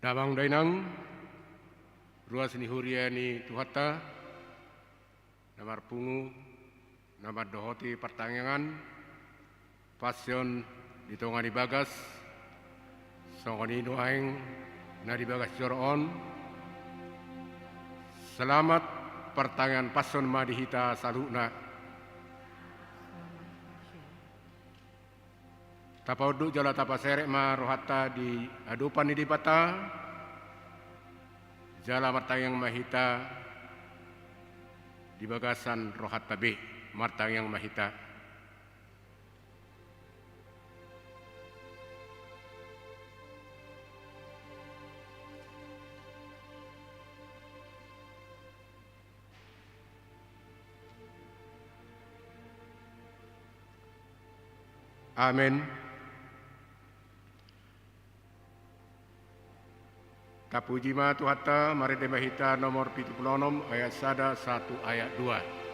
Dabang dainang, ruas ni huriani tuhata, namar pungu, namar dohoti pertanyangan, pasion ditongani bagas, songoni nuaing nadi bagas joron. Selamat pertanyangan pason madihita saluna. Tapauduk jala tapa serek ma rohata di adupan di pata. Jala martang mahita di bagasan rohata B martang mahita. Amin. Tapuji ma tuhata marite mahita nomor 76 ayat 1 ayat 2.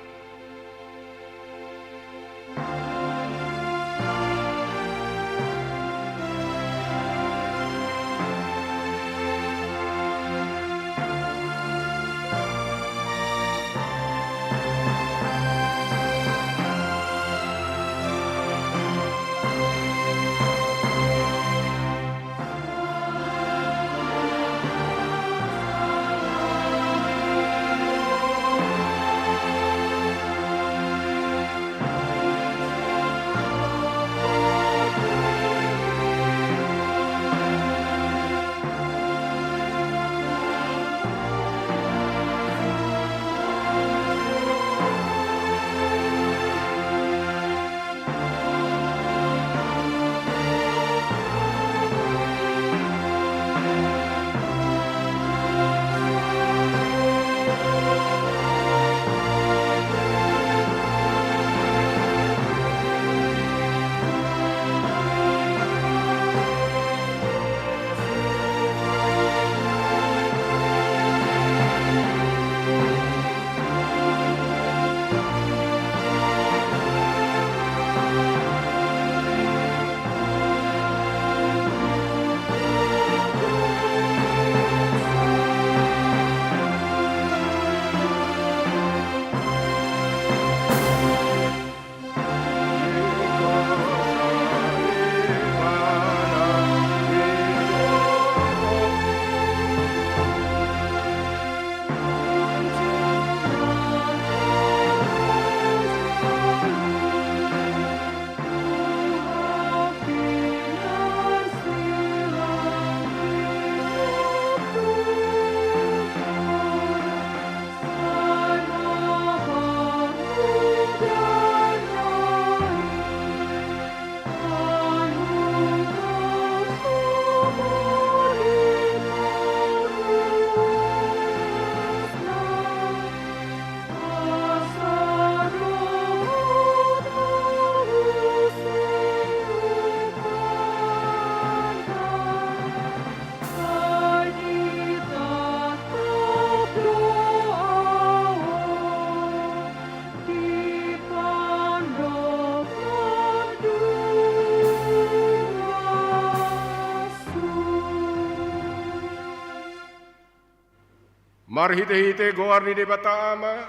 Marhite-hite goarni de batama,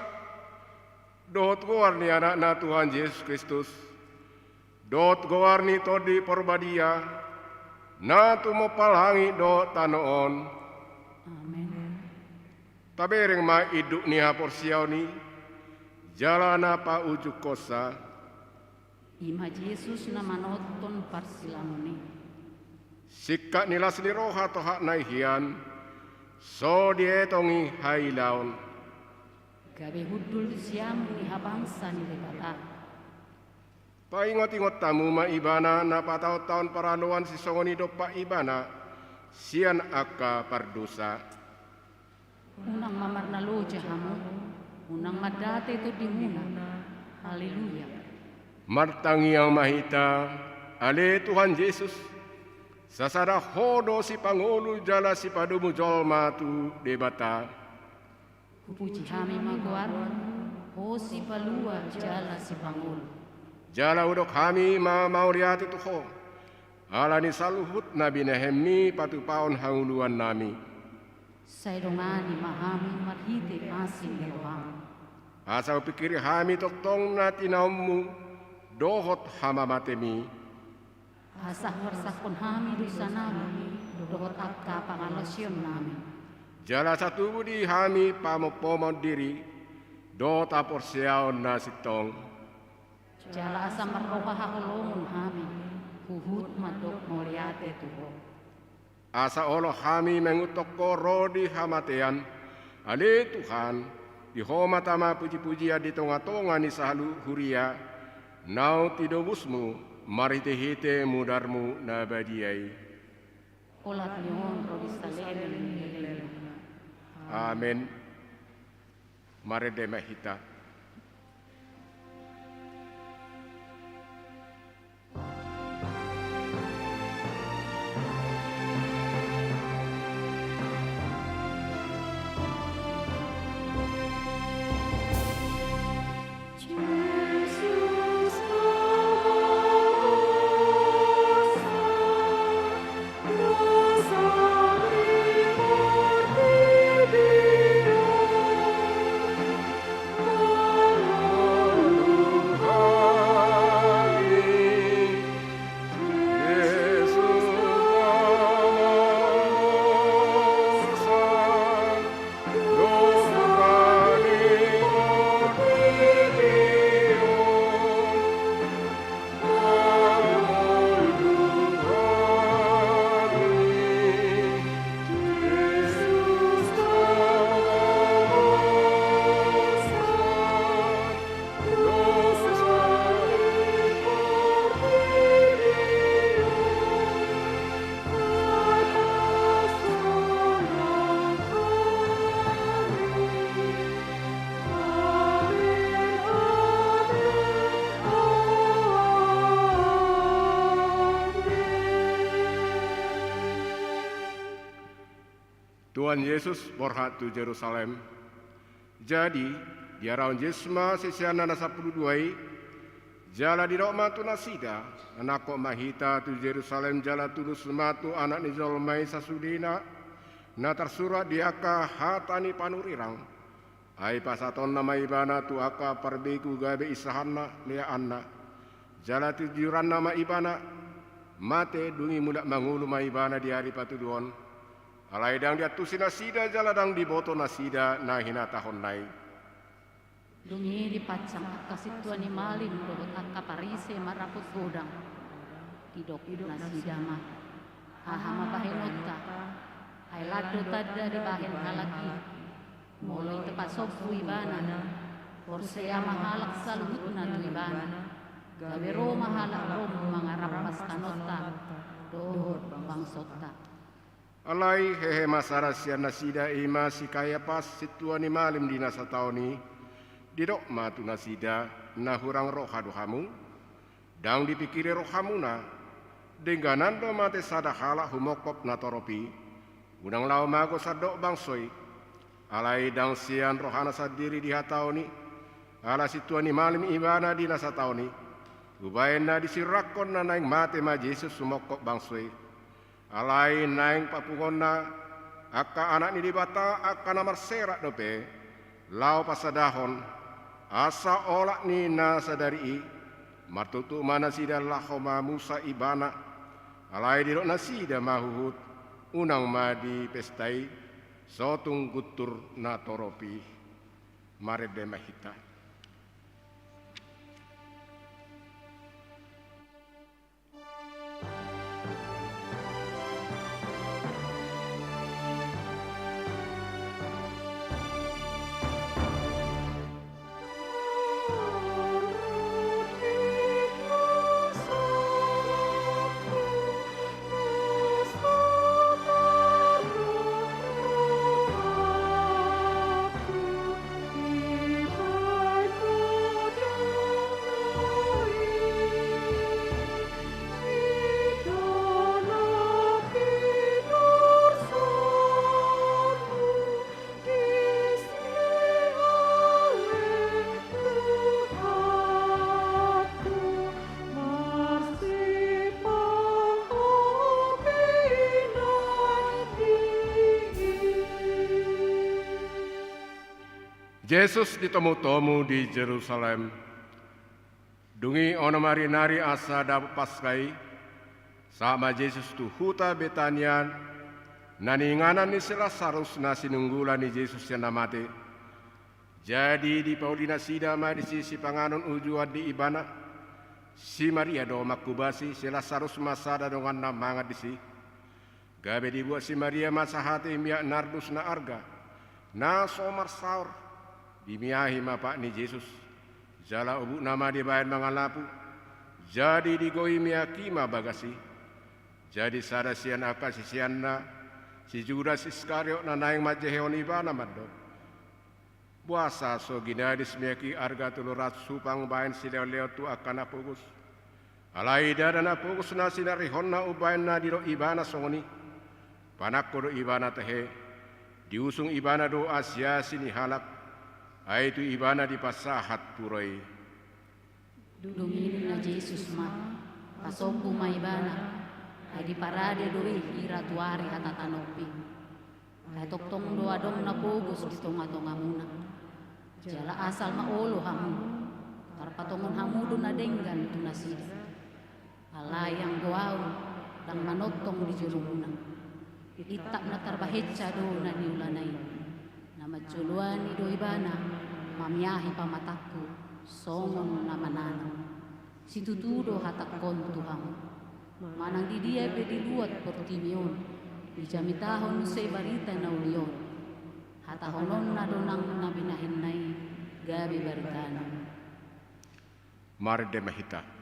dot goarni anak-na Tuhan Yesus Kristus, dot goarni todi porbadia, na tumo palhangi dot tanoon. Amen. Tabereng ma iduk niha porsiauni, jalana pa ujuk kosa. Ima Yesus na manoton parsilamuni. Sikka nilas ni roha tohak naihian, so dietongi hailaon. Gabe hudul siam ni habangsa ni lebata. Paingot-ingot tamu ma ibana na patao taon paraluan si songoni dopa ibana, sian aka pardosa. Unang mamarna loja hamu, unang madate to dimuna. Haleluya. Martangi ang mahita, ale Tuhan Yesus, sasada hodo si Pangulo jala si padumu jolma tu debata. Puji kami maguar, ho si palua jala si Pangulo. Jala udok kami ma mauriati tuho, Alani saluhut nabi Nehemi patupaon hauluan nami. Saidongani mahami marhite masing Eloham. Asal pikir hami toktong na tinaumu dohot hama matemi. Asah warsakon hami dusa nami, dohot akka pangalasyon nami. Jala satu budi hami pamopomon diri, dohot apor siaon na sitong. Jala asa marroha hakolongon hami, huhut madok moliate tuho. Asa olo hami mengutok rodi hamatean, ale Tuhan, di homa tama puji-puji di tonga-tonga ni sahalu huria, nau tidobusmu, marite-hite mudarmu nabadiai. Olat nyon rodi salele. Amin. Mari demahita. Tuhan Yesus borhat tu Jerusalem. Jadi, dia raun Jesma sesiana nasa puluduai, jala di rok matu nasida, anakok mahita tu Jerusalem jala tulus matu anak ni zolmai sasudina, na tersurat di aka hatani panurirang. Ai pasaton nama ibana tu aka parbeku gabe isahana lea anna. Jala tujuran nama ibana, mate dungi mudak mangulu ma ibana di hari patuduon. Alai dang dia tusi nasida jala dang di boto nasida na hina tahun nai. Dungi dipacang akka situan ni malim dohot akka parise maraput godang. Tidok nasida mah. Ahama bahenota. Ai lado tada di bahen halaki. Mulai tepat sobu ibana. Porsea mahalak saluhutna tu ibana. Gawe ro mahalak rom mangarap pastanota. Dohot bangsota. Alai hehe masara sian nasida ima si kaya pas situan ni malim di nasa tauni. Didok matu nasida na hurang rohadu hamu. Dang dipikiri rohamuna. Dengganando mate sada halak humokop na toropi. Unang lau mago sadok bangsoi. Alai dang sian rohana sadiri di hatauni. Ala situan ni malim ibana di nasa tauni. Ubayan na disirakon na naing mate ma Yesus humokop bangsoi. Alai naing papungonna akka anak ni dibata akka namar serak dope lau pasadahon asa olak ni na sadari martutu mana sida lahoma Musa ibana alai dirok nasida mahuhut unang madi pestai sotung gutur na toropi mare demahita. Yesus ditemu-temu di Jerusalem. Dungi ono mari nari asa da paskai. Sama Yesus tu huta Betania. Nani nganan ni Lazarus na sinunggulan ni Yesus yang namate. Jadi di Paulina sidama di sisi panganon ujuan di ibana. Si Maria do makubasi si Lazarus masada dengan namangat di si. Gabe dibuat si Maria masa hati miak nardus na arga. Na somar saur. Dimiahi mapak ni Yesus. Jala ubu nama dibayan mangalapu. Jadi digoi miakima bagasi. Jadi sada sian aka si sianna. Si Judas Iskariot na naing majeheon ibana maddo. Puasa so ginadis miaki arga tulurat supang bayan si leo tu akan apugus. Alaida dan apugus na sinarihon na ubayan na diro ibana songoni. Panak ko do ibana tehe. Diusung ibana do Asia sini halak. Aitu ibana di pasahat purai. Dudungin na Jesus ma, pasompu ma ibana, ay di parade doi iratuari hatatanopi. Ay toktong doa dong na pugus di tonga-tonga muna. Jala asal maolo hamu, tarpatongon hamu do na denggan tu nasida. Alayang goau, dang manotong di jurumuna. Itak na tarbahitsa do na niulanay. Namajuluan ido ibana, mamiyahi pamataku, songon na mananang. Situtudo hatakon Tuhan. Manang di dia bediluat portimion, dijamitahon sa barita na ulion. Hatahonon na donang nabinahinay, gabi baritana. Mar de Mahita.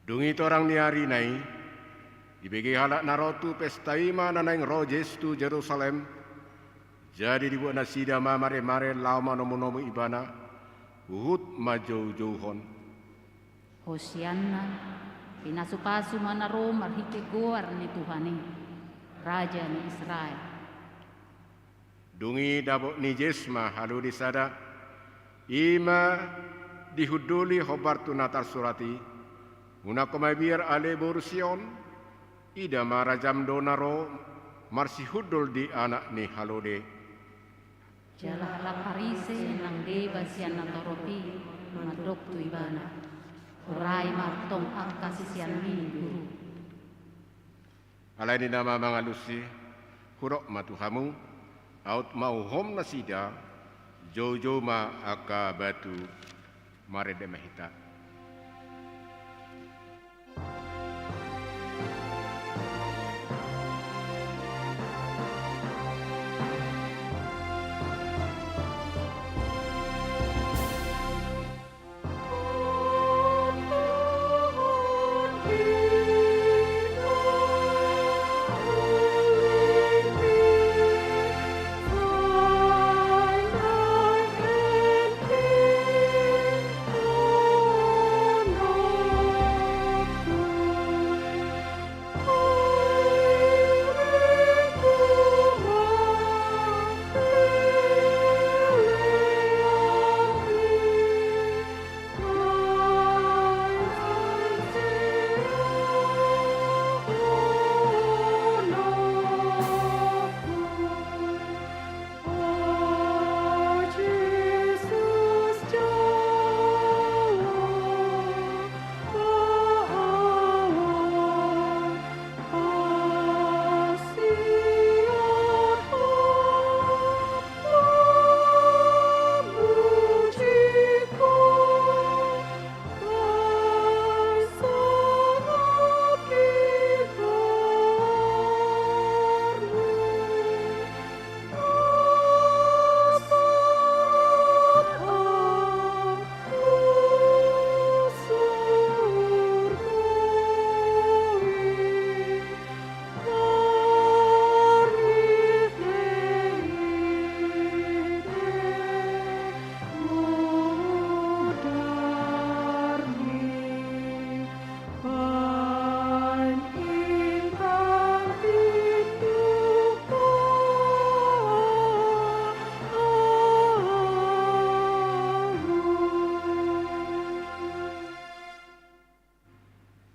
Dungi torang ni hari nai, dibagi halak narotu pesta ima na naing rojes tu Jerusalem. Jadi dibuat nasida ma mare-mare lama nomu-nomu ibana, uhut majau-jauhon. Hosianna, pinasupasu manaro marhike goar ni Tuhani, Raja ni Israel. Dungi dabok ni jesma halu disada, ima dihuduli hobartu natar surati, Una komabir ale borsion, ida marajam donaro, marsi hudul di anak ni halode. Jala la parise nang deba sian na toropi, madok tu ibana. Uray martong ang kasisian ni guru. Alay ni nama mga lusi, hurok matuhamu, out mauhom na sida, jojo ma aka batu, marede mahita.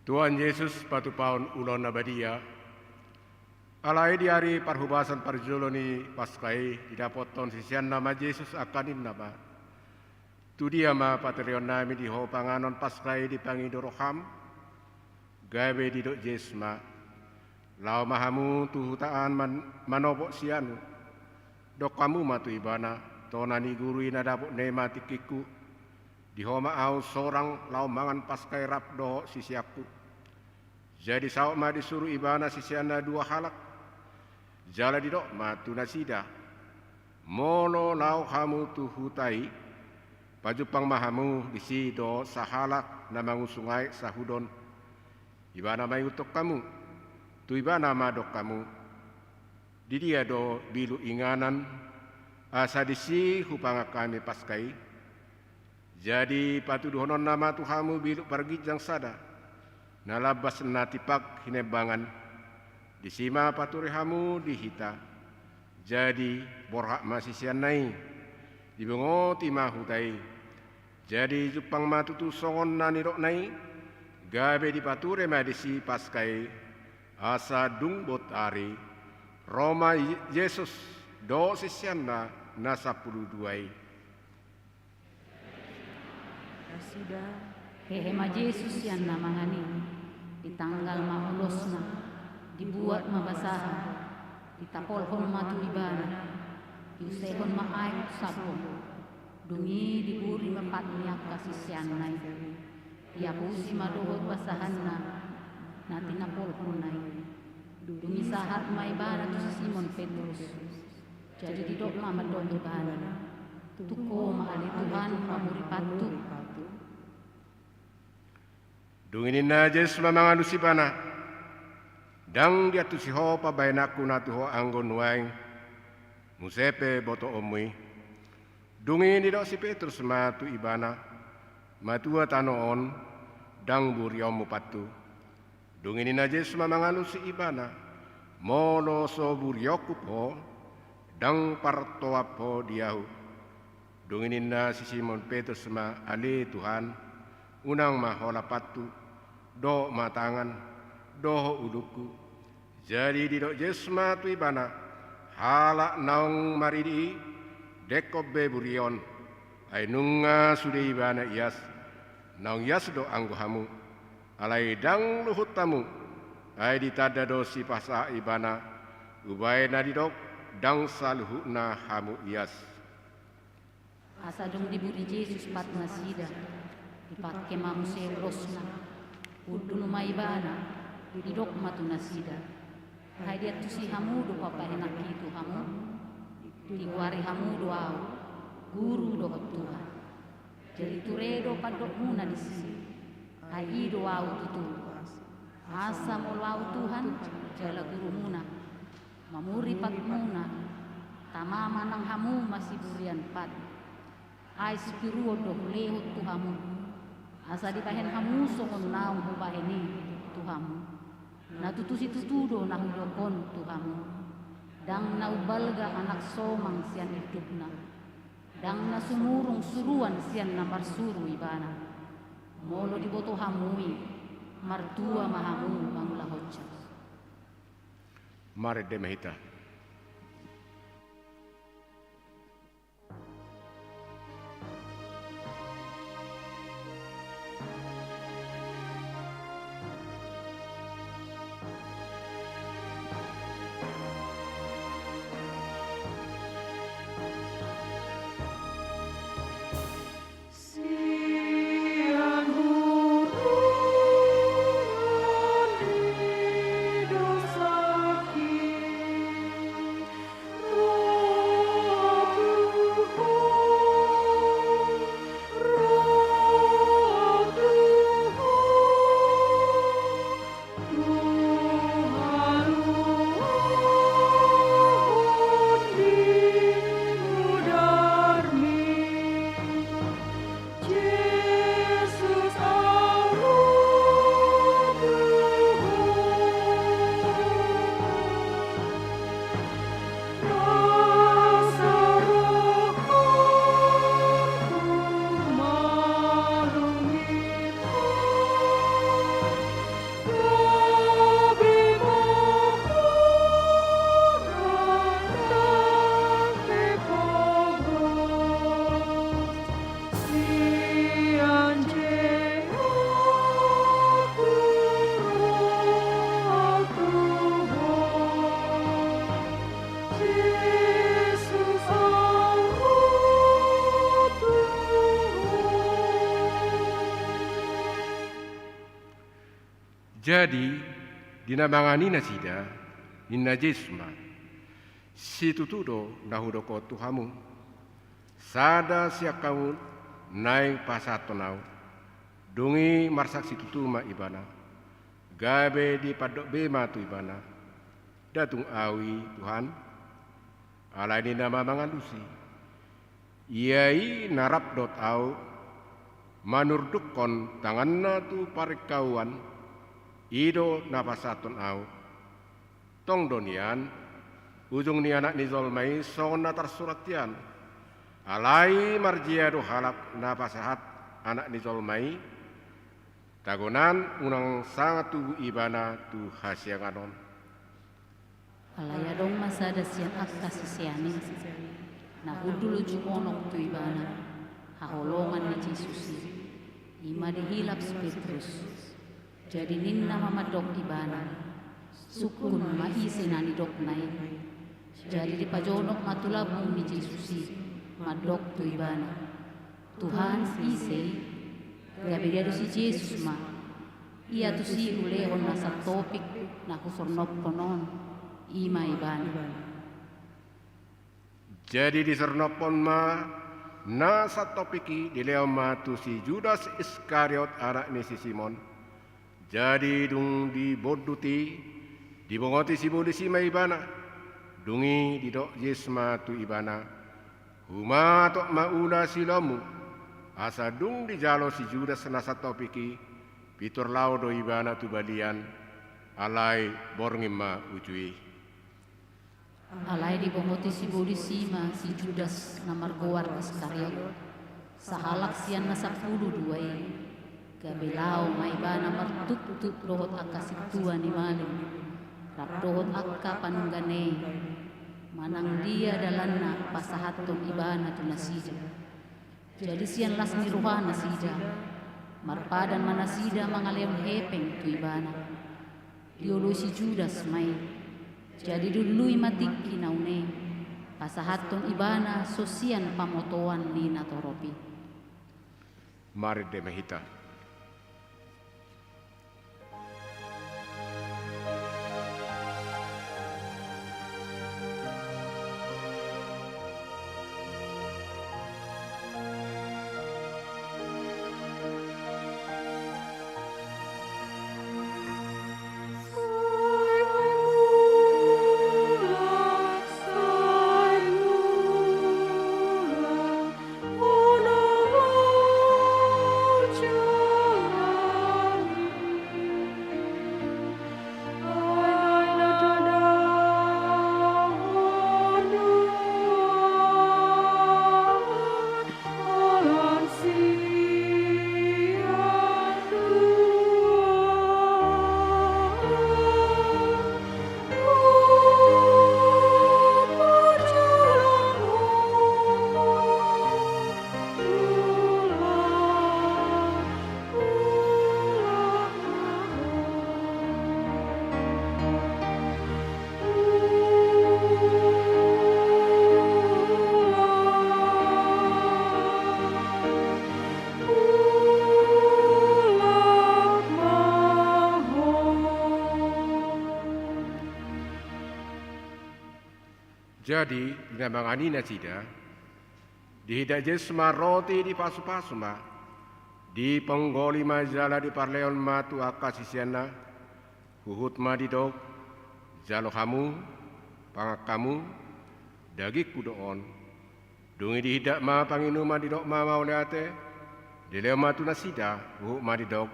Tuhan Yesus patu paun ulon nabadia, alai di hari parhubasan parjoloni paskai didapoton sisian nama Yesus akanin nama. Tu dia ma paterion nami di ho panganon paskai di pangidoroham, gawe di dok Jesma, lau mahamu tu hutaan manobok sianu, dok kamu matu ibana, tonani guru ina dapok nema tikiku, di ho au sorang lau mangan paskai rap do sisiaku. Jadi sawak ma disuruh ibana sisiana dua halak, jala di dok ma tu nasida, mono lau kamu tu hutai, pajupang mahamu di sido sahalak namangu sungai sahudon, ibana mai utok kamu, tu ibana ma dok kamu, di dia do bilu inganan, asa disi hupanga kami paskai, jadi patu dohonon nama Tuhamu bilu pergi jang sada. Nalabas natipak hinebangan, disima paturihamu dihita, jadi borhak masih sianai, dibengoti mahutai, jadi jupang matutu songon nanirok nai, gabe di pature madisi paskai, asa dung botari, Roma Yesus do sisianna nasa puluh duai. Hehema Yesus yang namangani, di tanggal maulosna, dibuat mabasahan, ditapolhon matu ibana, diusehon maayu sabon, dungi diburi mepat miak kasih sianai, diapusi madohot basahanna, nanti napolhon nai, dungi sahat maibana tu Simon Petrus, jadi didok mama dong ibana, tuko maali Tuhan mamuri patu. Dunginin na Yesus mamang alusibana, dang dia tu si ho pa bainaku na tu ho anggon waing, musepe boto omui. Dungin di si Petrus ma tu ibana, matua tanoon, dang buriom mupatu. Dunginin na Yesus mamang alusi ibana, molo so burioku po, dang partoa po diahu. Dunginin na si Simon Petrus ma ali Tuhan, unang mahola patu. Do matangan, doho uduku. Jadi di dok Jesma tu ibana, halak naung maridi, dekobe burion, ay nunga sude ibana ias, naung ias do anggohamu, alai dang luhut tamu, ay ditada do si pasa ibana, ubay na di dok, dang saluhu na hamu ias. Asa dong diburi Yesus pat nasida, dipakai mamuse rosna. Udu numai bana, didok matu nasida. Hai dia tu si hamu do papa enak itu hamu, diwari hamu do au, guru do Tuhan. Jadi turedo padok muna di sini. Hai do au tutu. Asa molau Tuhan, jala guru muna. Mamuri pat muna. Tamama nang hamu masih burian pat. Hai spiruo do lehut tu hamu. Asa dipahen hamu songon naung hubaheni Tuhamu. Na tutusi tutudo na hudokon Tuhamu. Dang na ubalga anak somang sian hidupna. Dang na sumurung suruan sian na marsuru ibana. Molo diboto hamui, martua mahamu mangula hocca. Mari demehita. Jadi dinamangani nasida inna jesma situ tudo nahudoko Tuhamu sada siak kau naik pasatonau dungi marsak situ tuma ibana gabe di padok bema tu ibana datung awi Tuhan alai di nama mangalusi iai narap dot au manurdukon tanganna tu parikauan ido napasaton au tong donian ujung ni anak ni zolmai sona tersuratian alai marjia do halap napasahat anak ni zolmai tagonan unang sangat tu ibana tu hasianganon alaya dong masada sian akka sisiani na hudulu jumonok tu ibana haholongan ni Yesus ima dihilap Petrus jadi ninna mamadok ibana sukun maisi nani dok nai jadi di pajonok matulabung ni Yesus madok tu ibana Tuhan ise gabe dia si Yesus ma ia tu si ulehon nasa topik na kusurnop konon ima ibana jadi di sernopon ma nasa topiki di leoma tu si Judas Iskariot anak ni si Simon jadi dung di boduti di bongoti si bodisi ma ibana dungi di dok Yesma tu ibana huma tok maula silamu asa dung di jalo si Judas nasa topiki pitur laudo ibana tu balian alai borngima ujui alai di bongoti si bodisi ma si Judas namar goar Iskariot sahalak sian na 10 duai gabelau maibana martutut rohot akka situa ni malim rap rohot akka panunggane manang dia dalanna pasahaton ibana tu nasida jadi sian las ni ruhana sida marpadan manasida mangaleon hepeng tu ibana diolo si Judas mai jadi dului matik kinaune pasahaton ibana sosian pamotoan ni natoropi mari demehita Jadi dinamangani nasida dihidak jesma roti di pasu-pasu ma di penggoli majala di parleon matu akasisiana huhut ma di dok jalo kamu pangak kamu dagik kudoon dungi dihidak ma panginu ma di dok ma mauleate di leo matu nasida huhut ma di dok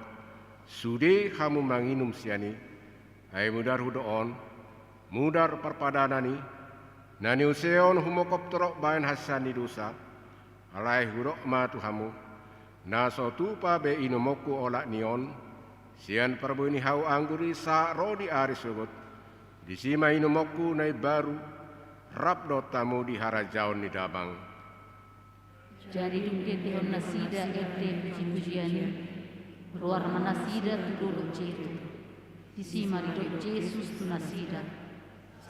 sude kamu manginum siani ay mudar hudoon mudar perpadanani nani useon humokop torok bayan hasani dosa alai hurok ma tuhamu naso tupa be inomoku olak nion sian perbu ini hau angguri sa rodi arisogot disima inomoku nai baru rap dotamu di harajaon ni dabang jadi dungke dihon nasida ete puji-pujiani ruar manasida tuduluk cetu disima ridok Yesus tu nasida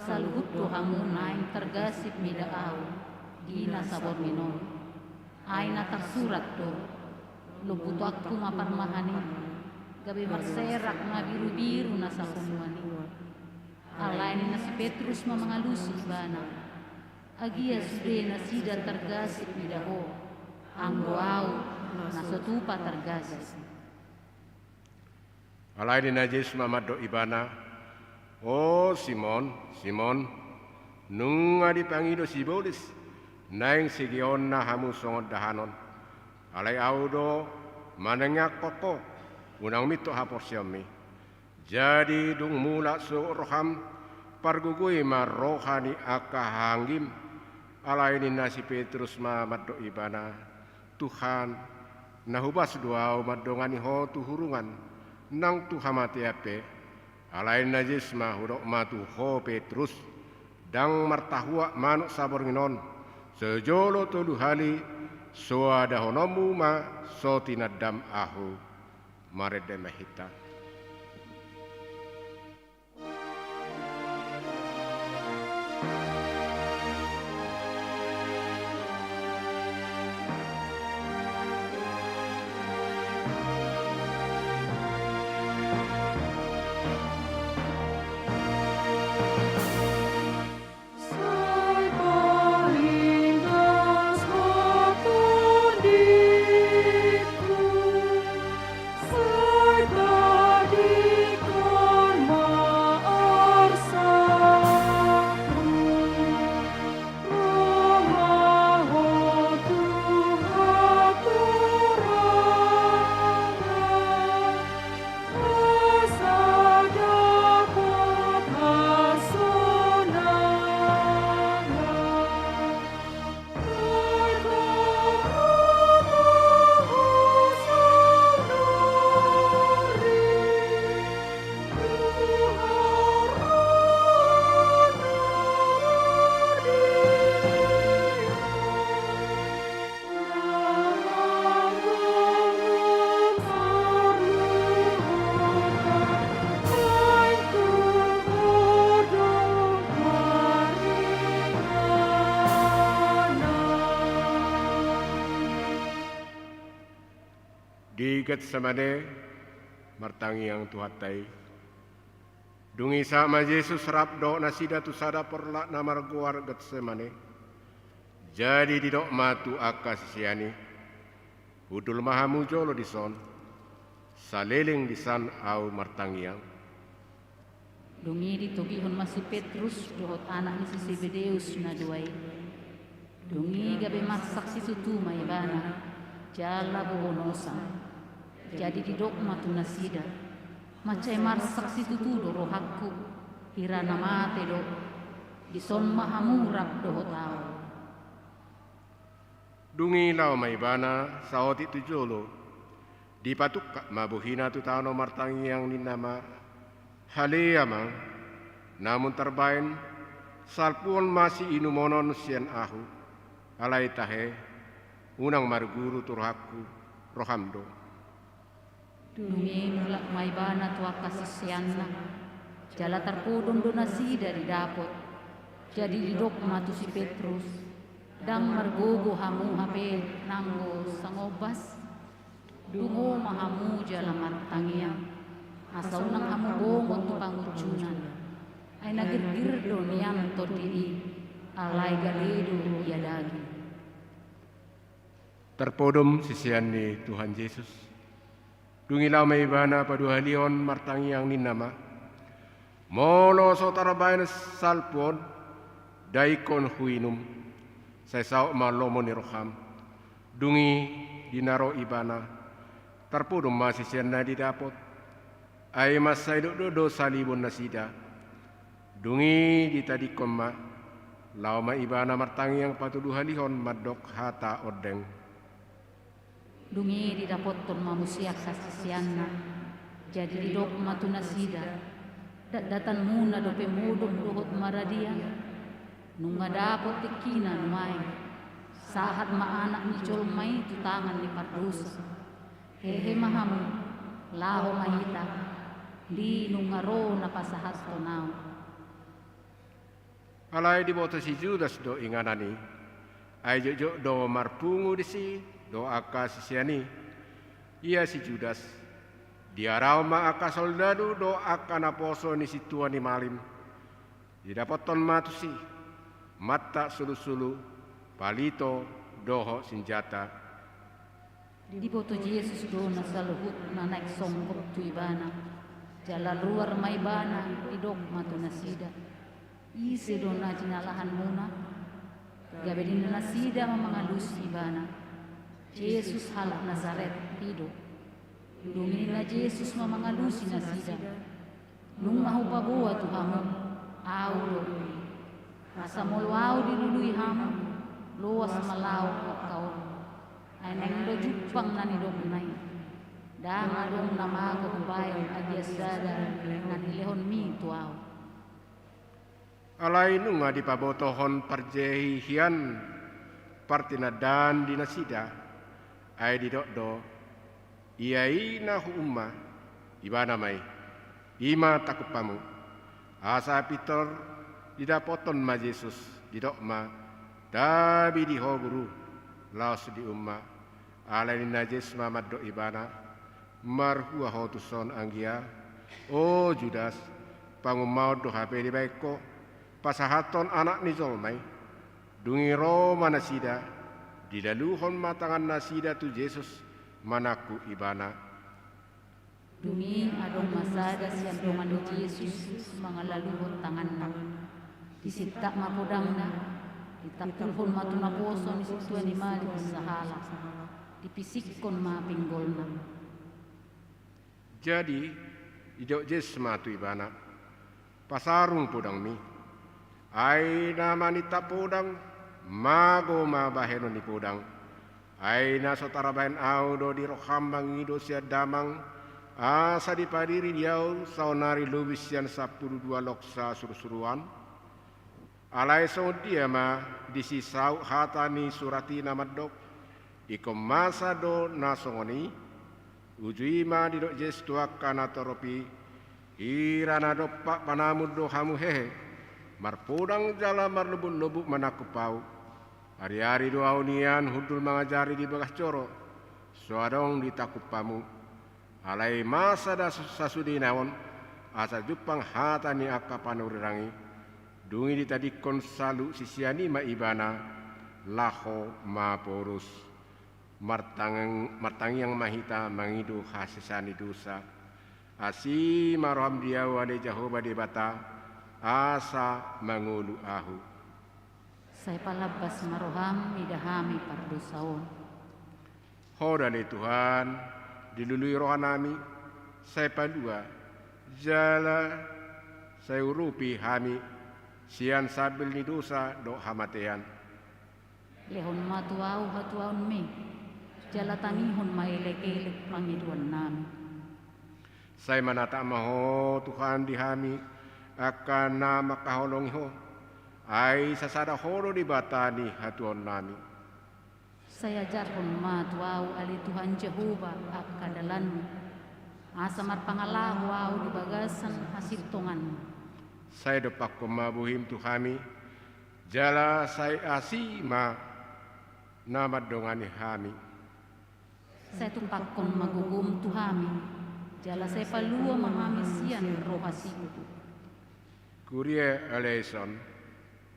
saluhut Tuhamu naing tergasip mida au gina sabor minon aina tersurat do luputu aku maparmahani gabe marserak na biru-biru na sa kumwani. Alain na si Petrus mamangalusi ibana. Agia sude na sida targasip ni daho. Anggoaw na sotupa targasis. Alain na Yesus mamado ibana. O Simon, Simon, nung adipangido si Bolis, naing sigion na hamu songod dahanon. Alay audo manengak koko, unang mito hapor siyami. Jadi dung mula so roham, pargugui marohani akahanggim. Alay ni na si Petrus mamado ibana. Tuhan, nahubas duaw madongani ho tuhurungan, nang tuhamati ape. Alain najis mahurok matu ho Petrus dang martahua manuk sabor nginon sejolo tolu hali soada honomu ma sotinadam ahu marede mahita. Di Getsemane martangi yang tuhatai. Dungi sama Yesus rabdo nasida tu sada perlak namar guar Getsemane. Jadi didok matu akasisiani. Hudul mahamu jolo dison. Saleling disan au martangi yang. Dungi ditugihon masih Petrus dohot anak ni si Zebedeus na duay. Dungi gabe masak si sutu maibana. Jala buhonosan. Jadi didok matu nasida. Macai marsak si tutudo rohakku. Hirana mate do. Dison mahamurap doho tao. Dungi lau maibana saoti tu jolo. Dipatuk mabuhina tu tao no martangi yang ninama Haleama. Namun terbain salpun masih inumonon sian ahu. Alai tahe unang marguru turhaku rohamdo. Dungi nulak maibana tua kasisianna. Jala terpudung donasi dari dapot. Jadi didok matu si Petrus. Dang margogo hamu hape nanggo sangobas. Dungo mahamu jala martangiang. Asa unang hamu bongon tu pangucunan. Ay nagirgir do niyang to diri. Alay galedo yadagi. Terpodom sisian ni Tuhan Yesus. Dungilaw may ibana paduhalion martangi ang ninama. Mono so tarabayan salpon daikon huinum. Sa sao malomo ni roham. Dungi dinaro ibana. Terpodom masisian na didapot. Ay masay do salibon na sida. Dungi ditadikon ma. Law may ibana martangi ang patuduhalihon madok hata odeng. Dungi didapot ton mamusiak kasisianna. Jadi didok matu nasida. Datan muna do pemudong dohot maradia. Nung madapot tikina numay. Sahat maanak ni colmay tutangan ni pardusa. Hehe mahamu. Laho mahita. Di nung ngaro napasahat tonaw. Alay di boto si Judas do inganani. Ay jojo do marpungu di si. Do akasisiani. Ia si Judas. Diarauma aka soldadu do aka naposo ni situa ni malim. Didapoton matusi, mata sulu-sulu, palito, doho senjata. Di boto Yesus do nasaluhut na naik songkok tu ibana. Jala luar maibana idok matu nasida. Ise do na jinalahan muna. Gabedin nasida mamangalus ibana. Yesus halak Nazaret hidup. Dumini na Yesus mamangalus nasida. Nung mahupabuwa tu hamu. Aulo. Asa molwau dilului hamu. Luas malau kau. Ay nang do jupang na nidok nai. Dang adong nama ko kubayan agyasada nanilehon mi tuaw. Alai nunga di pabotohon parjehi hian partina dan dinasida ay di do iai na humma ibana mai ima takupamu asa pitor didapoton ma Yesus didokma dabi di hoguru laos di umma alai najis mamad do ibana marhua hotuson anggia o Judas pangumau do hape di baiko pasahaton anak ni zolmai dungi Roma nasida didaluhon matangan nasida tu Yesus manaku ibana Dumi adong masada siang dongan Yesus mangalaluhon tangan na disitak mapodang na ditapulhon matuna poso ni situa ni mali sahala dipisikon mapinggol na. Jadi idok Yesus matu ibana pasarung podang mi ai na manita podang mago mabaheno ni podang ai na sotara bain au do di rohambang ido sia damang asa di padiri diau saunari lubisian 12 loksa surusuruan alai so dia ma disisau hatani surati namadok ikom masa do nasongoni ujui ma di dok Yesus tuakana toropi irana dopak panamud do hamu hehe marpodang jala marlubuk-lubuk manakupau. Hari-hari doa unian hudul mengajari di bekas coro. Suadong ditakupamu. Alai masa da sasudi naon. Asa jupang hatani aka panurirangi. Dungi ditadikon salu sisiani ma ibana. Laho ma porus. Martangiang mahita mangidu hasisani dosa. Asi maroham diawa de Jehovah di bata. Asa mangulu ahu. Saya palabas maroham idahami pardosaon. Hodani Tuhan, dilului rohanami, saya padua, jala saya urupi hami, sian sabil ni dosa do hamatean. Lehon matuau hatuaun mi, jala tangihon maelek-elek pangiduan nami. Saya manata maho Tuhan di hami, akan nama kaholong ho ai sasada horo di batani hatuon nami saya jarhon matuau ali Tuhan Jehovah akadalanmu asa marpangalahu au di bagasan hasil tongan saya depak kumabuhim Tuhami jala saya asima nama dongani hami saya tumpakon magugum Tuhami jala saya palua mahamisian rohasiku Kurie eleison.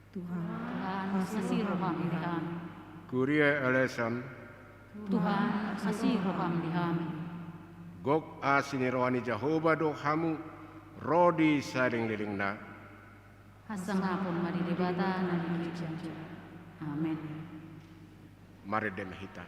Tuhan masih roham dihami. Kurie eleison. Tuhan masih roham dihami. Gok asini rohani Jehovah do hamu rodi saring lilingna. Hasangapon mari debata na dikijan. Amen. Mari demehita.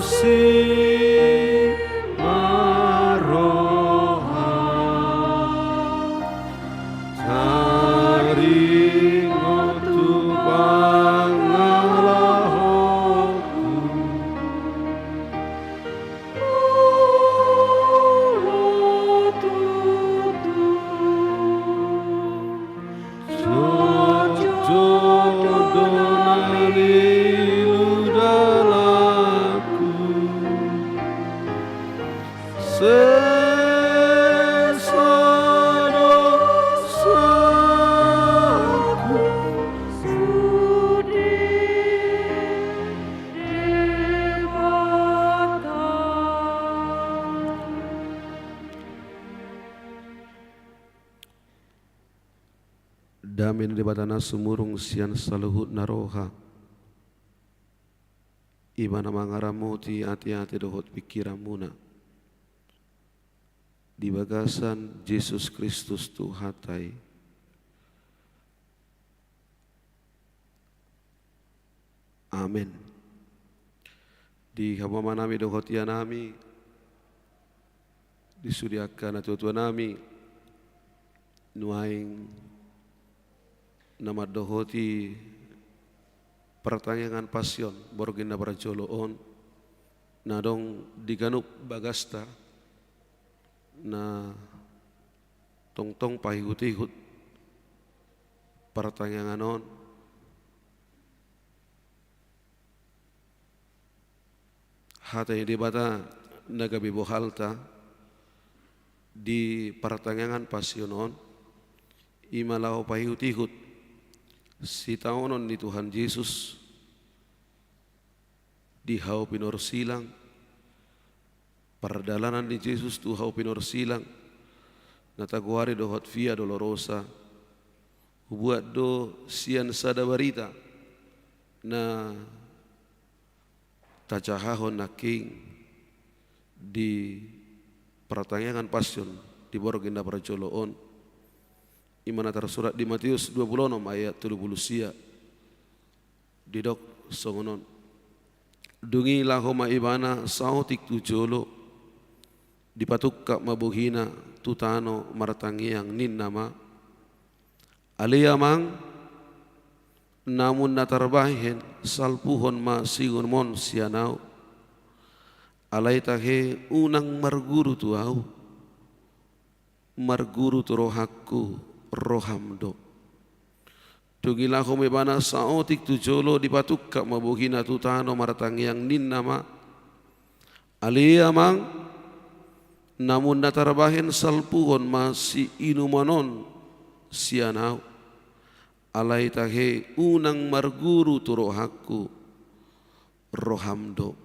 kasih maroha taring otu pangalahoku jodonani ludalaku sesano saku sudi dewata. Damin debatana sumurung sian saluhut naroha ibana mangaramuti hati-hati dohot pikiramuna di bagasan Yesus Kristus Tuhatai. Amin. Di hama nami dohot ya nami disudiakan atu nami nuaing nama dohoti pertanyaan pasion borgina barajoloon nadong diganup bagasta na tong pahihut-ihut pertanyaan on hatay debata nagabi bohalta di pertanyaan pasionon imalau pahihut-ihut si taonon ni Tuhan Yesus di hau pinor silang perdalanan di Yesus tu hau pinor silang nataguari dohot via dolorosa buat do sian sada barita na tacahahon naking di pertanyaan pasion di borginda parajoloon imana tersurat di Matius 26 ayat 30 didok songonon dungi lahoma ibana sautik tujolo dipatukka mabuhina tutano martangiang nin nama aliyamang namun natarbahen salpuhon ma sigun mon sianau alay tahe unang marguru tuau marguru tu rohakku rohamdo tungilah homebana saotik tujolo dipatukka mabuhina tutano martangiang nin nama aliyamang namun natarbahen salpuhon masih inumanon sianau alay tahe unang marguru tu rohakku rohamdo.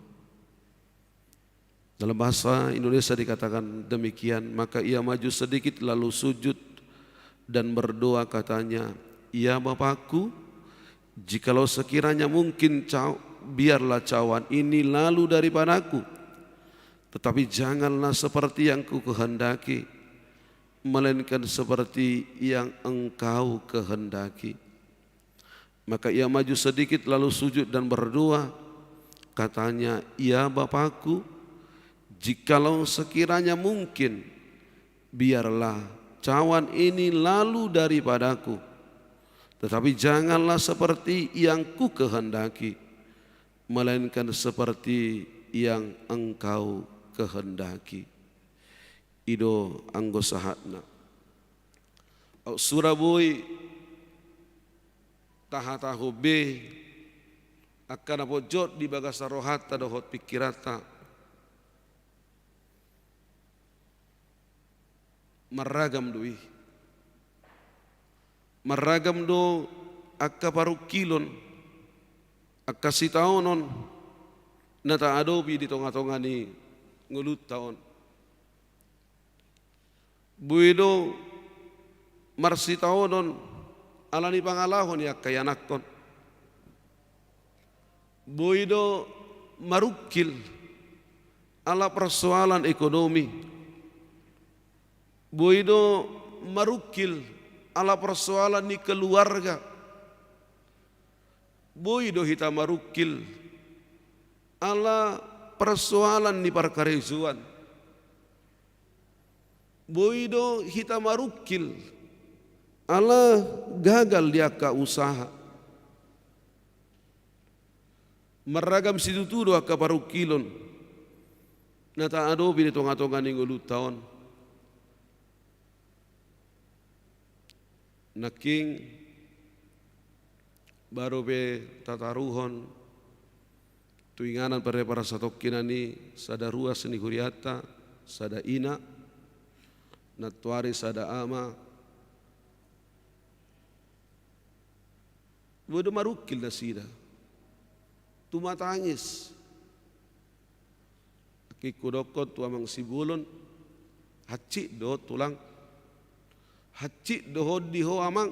Dalam bahasa Indonesia dikatakan demikian, maka ia maju sedikit lalu sujud dan berdoa katanya, ya Bapakku, jikalau sekiranya mungkin biarlah cawan ini lalu daripadaku, tetapi janganlah seperti yang ku kehendaki, melainkan seperti yang engkau kehendaki. Maka ia maju sedikit lalu sujud dan berdoa, katanya, ya Bapakku, jikalau sekiranya mungkin biarlah cawan ini lalu daripadaku, tetapi janganlah seperti yang ku kehendaki, melainkan seperti yang engkau kehendaki. Ido anggo sahatna Surabui tahatahu be akan apojot di bagasa rohata dohot pikirata maragam dui maragam do akka parukilon akka sitaonon nata adopi di tonga-tonga ni ngulut taon buido marsitaonon alani pangalahon ya kayanakton buido marukil ala persoalan ekonomi buido marukil ala persoalan ni keluarga, buido hita marukil ala persoalan ni parkarezuan. Boido hita marukil, Allah gagal dia ka usaha. Meragam situtudo ka parukilon. Nata adobe ni tonga-tonga ni ngulutawan. Naking baru be tataruhon tuinganan para satokinani sada ruas ni huriata sada ina natuari sada ama bodo marukil na sida tumatangis kikudokot tuamang sibulon haci do tulang haci do diho amang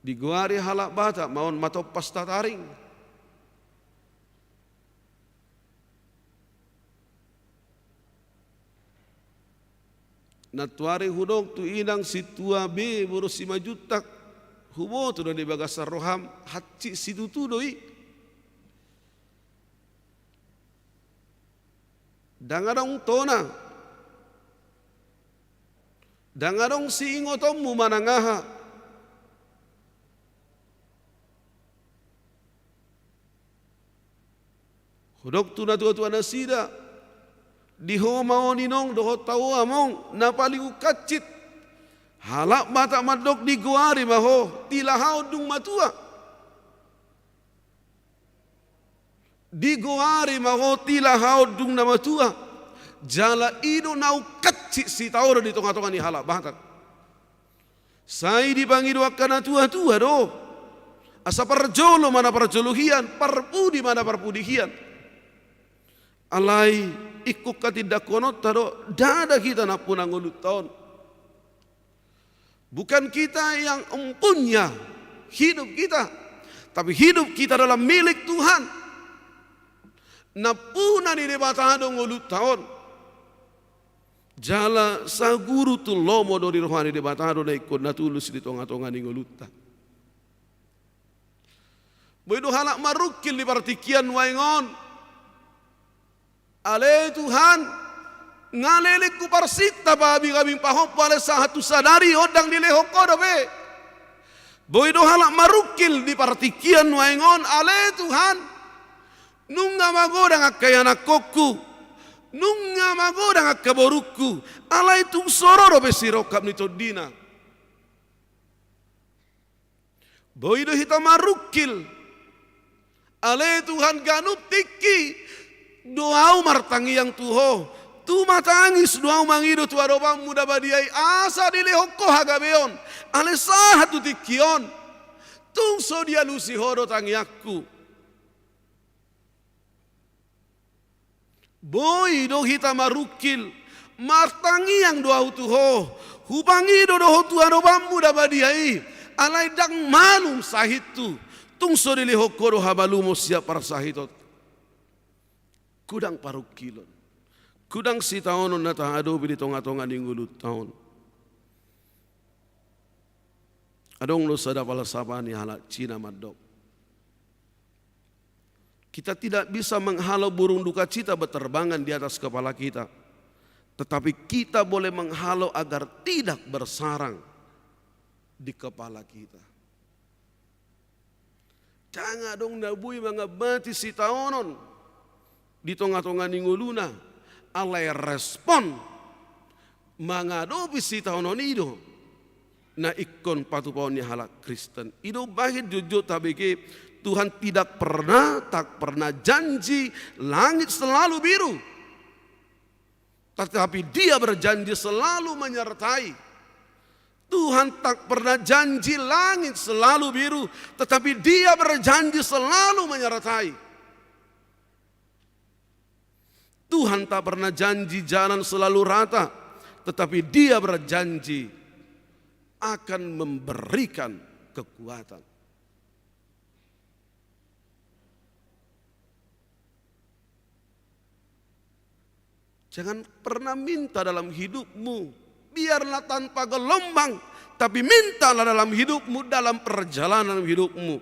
diguari halak bata maun matopas tataring natuari hudok tu inang situa be boros 5 juta hubo tu di bagasar roham haci situtu doi dangadong tona dangadong si ingotom mu manangaha hudok tu na tua nasida diho mau ninong doho tau among napaliu kacit halak mata madok di guari maho tilahau dung matua di guari maho tilahau dung na matua jala ido nau kacit si tauro di tengah-tengah ni halak batak sai dipanggil wakana tua-tua do asa parjolo mana parjolohian parpudi mana parpudihian alai ikut katidak konot tado dada kita napun angolut tahun bukan kita yang empunya hidup kita tapi hidup kita dalam milik Tuhan napuna di debatado ngolut tahun jala saguru tu lomo do di rohani debatado na ikut natulus di tonga-tonga ni ngoluta boido halak marukil di partikian waingon ale Tuhan ngalelik ku parsita babi kami pahop pale sahatu sadari odang dilehok kodobe boido halak marukil di partikian waingon ale Tuhan nunga magodang akayana kokku nunga magodang akaboruku alai tung sororo besirokap ni todina boido hita marukil ale Tuhan ganup tiki doau martangi yang tuho tu matangis doau mangido tu arobang muda badiai asa dilehoko hagabeon ale sahatu tikion tung so dia lusi horo tangiakku boy do hita marukil martangi yang doau tuho hubangido doho tu arobang muda badiai alai dang malum sahitu tung so dilehoko do habalumo siap para sahitot kudang parukilon kudang si taonon na tahado di tonga-tonga ni ngulut taon adong lo sada pala sabani halak Cina madok kita tidak bisa menghalau burung duka cita berterbangan di atas kepala kita tetapi kita boleh menghalau agar tidak bersarang di kepala kita jangan dong nabui mangabati si taonon di tonga-tonga ninguluna alai respon mangadobi si taonon ido na ikon patupon ni halak Kristen ido bahid jujur tabeke Tuhan tak pernah janji langit selalu biru tetapi dia berjanji selalu menyertai Tuhan tak pernah janji langit selalu biru tetapi dia berjanji selalu menyertai Tuhan tak pernah janji jalan selalu rata, tetapi Dia berjanji akan memberikan kekuatan. Jangan pernah minta dalam hidupmu, biarlah tanpa gelombang, tapi mintalah dalam hidupmu, dalam perjalanan hidupmu.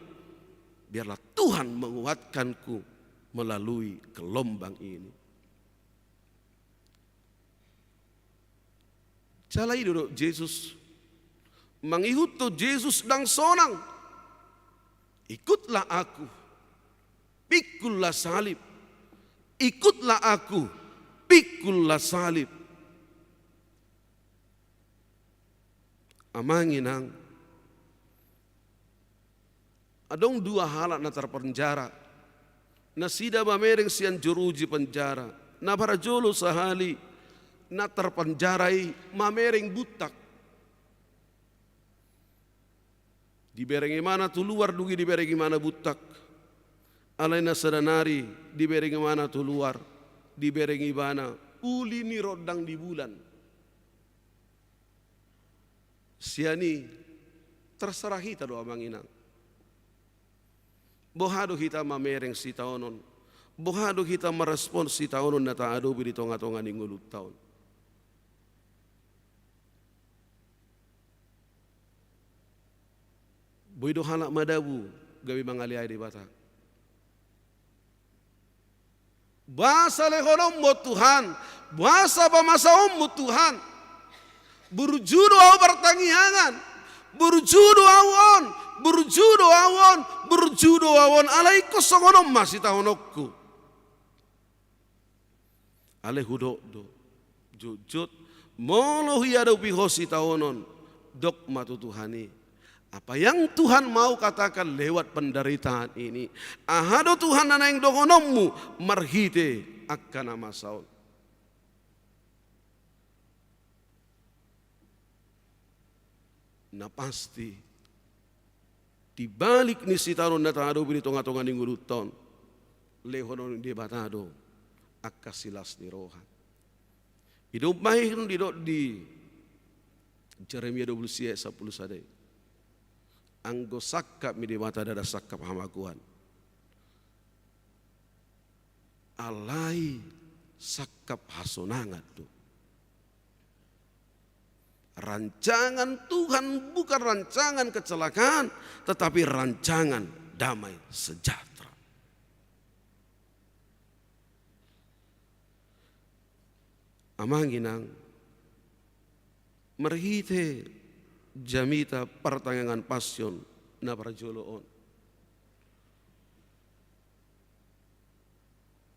Biarlah Tuhan menguatkanku melalui gelombang ini. Jalai duduk Yesus mengikut Yesus dan sonang. Ikutlah aku, pikullah salib. Ikutlah aku, pikullah salib. Amanginang. Adong dua halak na terpenjara. Na sida mamereng sian juruji penjara. Na para jolo sahali na terpenjarai mamereng butak. Diberengi mana tu luar dugi diberengi mana butak. Alaina sadanari diberengi mana tu luar diberengi mana uli ni rodang di bulan. Siani terserah kita doa manginang. Bohado kita mamereng si taonon. Bohado kita merespon si taonon na taadobi di tonga-tonga ni ngulut taon. Boido halak madabu gawi mangaliay di bata. Bahasa lehonom mo Tuhan, bahasa pamasaom mo Tuhan. Burjudo au bertangiangan, burjudo awon, burjudo awon, burjudo awon. Alai kosongonom masih tahunokku. Alai hudok do, jujut, molo hiado pihosi tahunon, dok matu Tuhani. Apa yang Tuhan mau katakan lewat penderitaan ini. Ahado Tuhan ana yang dogonommu marhite akan nama saul. Na pasti dibalik ni sitaron na tado bini tonga-tonga ni nguruton. Lehonon di batado akasilas ni rohan. Hidup mahirun di Jeremia 20 ayat 10 sadai. Anggo sakap mi di mata dada sakap hamakuan. Alai sakap hasonangat tu. Rancangan Tuhan bukan rancangan kecelakaan, tetapi rancangan damai sejahtera. Amanginang merhite jamita pertangangan passion na parjoloon.